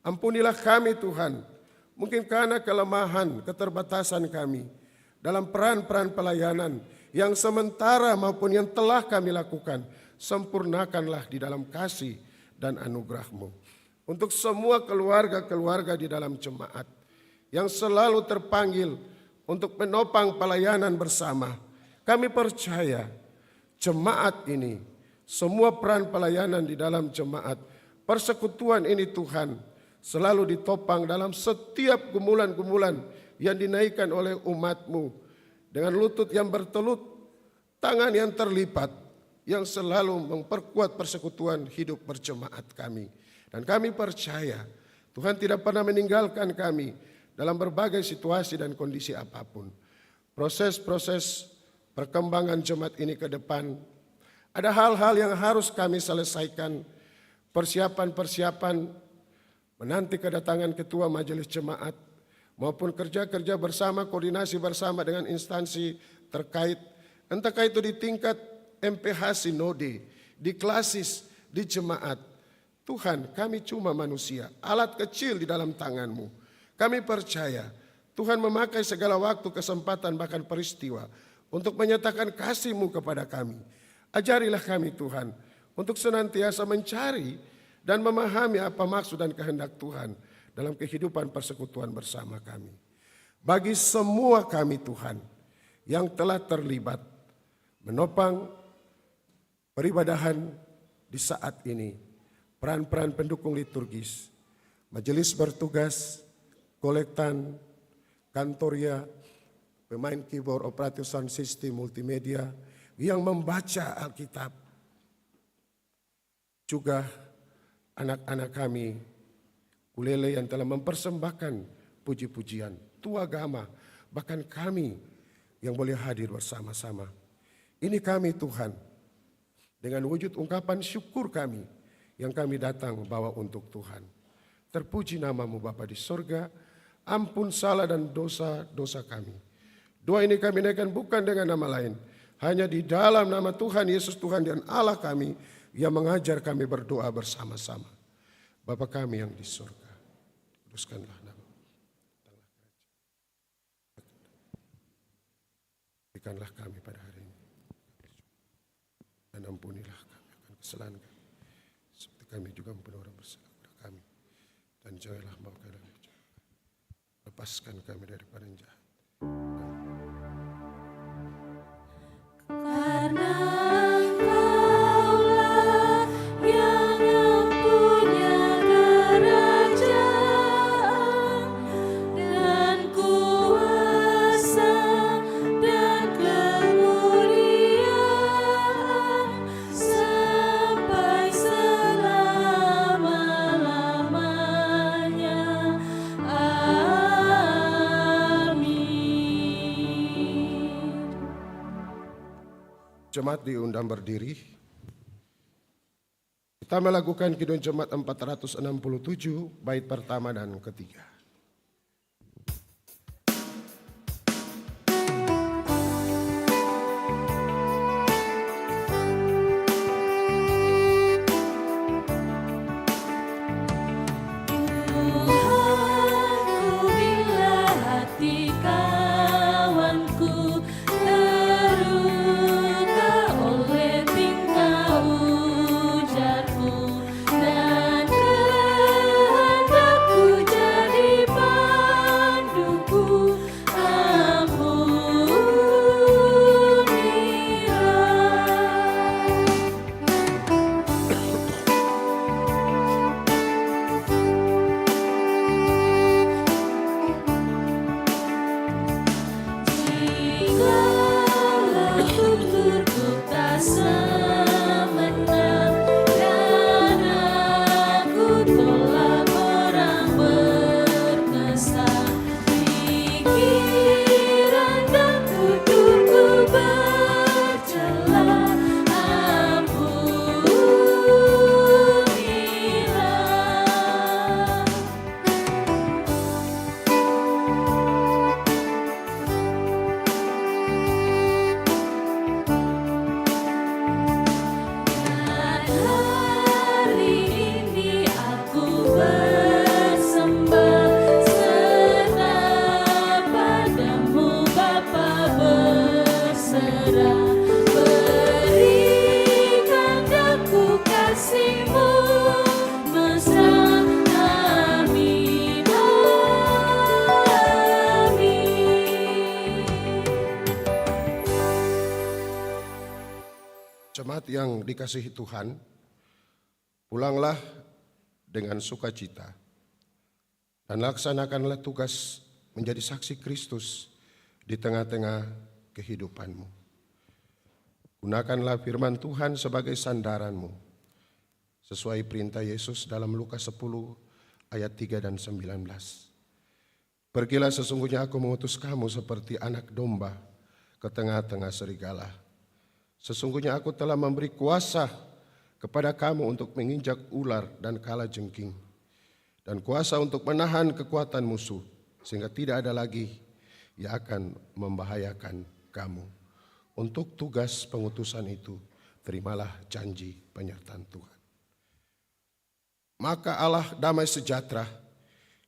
Ampunilah kami Tuhan, mungkin karena kelemahan, keterbatasan kami dalam peran-peran pelayanan yang sementara maupun yang telah kami lakukan, sempurnakanlah di dalam kasih dan anugerah-Mu. Untuk semua keluarga-keluarga di dalam jemaat yang selalu terpanggil untuk menopang pelayanan bersama, kami percaya jemaat ini, semua peran pelayanan di dalam jemaat, persekutuan ini Tuhan, selalu ditopang dalam setiap gumulan-gumulan yang dinaikkan oleh umat-Mu, dengan lutut yang bertelut, tangan yang terlipat, yang selalu memperkuat persekutuan hidup berjemaat kami. Dan kami percaya Tuhan tidak pernah meninggalkan kami dalam berbagai situasi dan kondisi apapun. Proses-proses perkembangan jemaat ini ke depan, ada hal-hal yang harus kami selesaikan, persiapan-persiapan menanti kedatangan ketua majelis jemaat, maupun kerja-kerja bersama, koordinasi bersama dengan instansi terkait, entahkah itu di tingkat MPH Sinode, di klasis, di jemaat. Tuhan, kami cuma manusia, alat kecil di dalam tangan-Mu. Kami percaya Tuhan memakai segala waktu, kesempatan, bahkan peristiwa untuk menyatakan kasih-Mu kepada kami. Ajarilah kami Tuhan untuk senantiasa mencari dan memahami apa maksud dan kehendak Tuhan dalam kehidupan persekutuan bersama kami. Bagi semua kami Tuhan yang telah terlibat menopang peribadahan di saat ini, peran-peran pendukung liturgis, majelis bertugas, kolektan, kantoria, pemain keyboard, operator sound system, multimedia, yang membaca Alkitab, juga anak-anak kami ulele yang telah mempersembahkan puji-pujian, tua agama, bahkan kami yang boleh hadir bersama-sama. Ini kami Tuhan, dengan wujud ungkapan syukur kami yang kami datang bawa untuk Tuhan. Terpuji nama-Mu Bapa di sorga, ampun salah dan dosa-dosa kami. Doa ini kami naikkan bukan dengan nama lain, hanya di dalam nama Tuhan Yesus Tuhan dan Allah kami yang mengajar kami berdoa bersama-sama. Bapa kami yang di sorga, kuduskanlah nama-Mu. Berikanlah kami pada hari ini, dan ampunilah kami akan kesalahan kami. Seperti kami juga mempunyai orang bersalah kepada kami. Dan janganlah bawa kami dalam pencobaan. Lepaskan kami daripada yang jahat. Karena Engkaulah yang mempunyai kerajaan dan kuasa dan kemuliaan sampai selama-lamanya. Amin. Jemaat diundang berdiri. Kita melakukan Kidung Jemaat 467, bait pertama dan ketiga. Tuhanku, bila hati kawanku terluka oleh tingkah ujarku dan kehendakku jadi panduku, jikalau tuturku tak semenang dan aku tolak orang berkesan, pikiran dan tuturku bercela, ampunilah. Dan hari ini aku bersembah senang padamu Bapa, berserah, berikan daku kasih-Mu mesra. Amin, amin. Jemaat yang dikasihi Tuhan, pulanglah dengan sukacita dan laksanakanlah tugas menjadi saksi Kristus di tengah-tengah kehidupanmu. Gunakanlah firman Tuhan sebagai sandaranmu, sesuai perintah Yesus dalam Lukas 10 ayat 3 dan 19. Pergilah, sesungguhnya aku mengutus kamu seperti anak domba ke tengah-tengah serigala. Sesungguhnya aku telah memberi kuasa kepada kamu untuk menginjak ular dan kalajengking, dan kuasa untuk menahan kekuatan musuh, sehingga tidak ada lagi yang akan membahayakan kamu. Untuk tugas pengutusan itu, terimalah janji penyertaan Tuhan. Maka Allah damai sejahtera,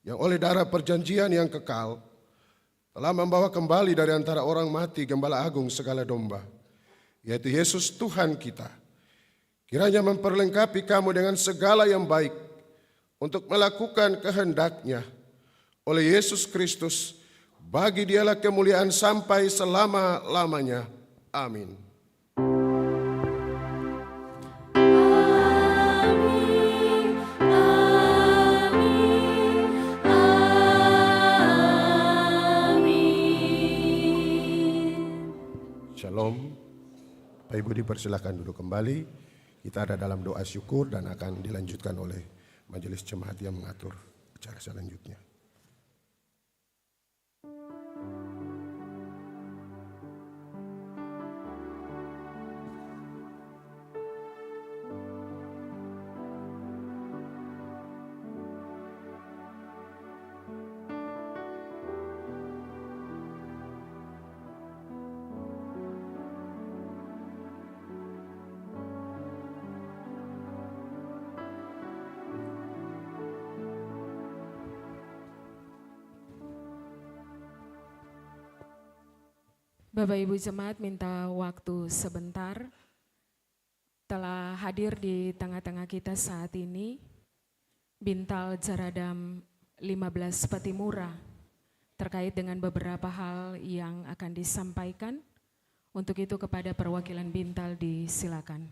yang oleh darah perjanjian yang kekal, telah membawa kembali dari antara orang mati Gembala Agung segala domba, yaitu Yesus Tuhan kita. Kiranya memperlengkapi kamu dengan segala yang baik untuk melakukan kehendak-Nya oleh Yesus Kristus. Bagi Dialah kemuliaan sampai selama-lamanya. Amin. Amin, amin, amin. Shalom. Bapak Ibu dipersilakan duduk kembali. Kita ada dalam doa syukur dan akan dilanjutkan oleh majelis jemaat yang mengatur acara selanjutnya. Bapak Ibu Jemaat minta waktu sebentar. Telah telah hadir di tengah-tengah kita saat ini Bintal Jaradam 15 Patimura terkait dengan beberapa hal yang akan disampaikan. Untuk itu kepada perwakilan Bintal disilakan.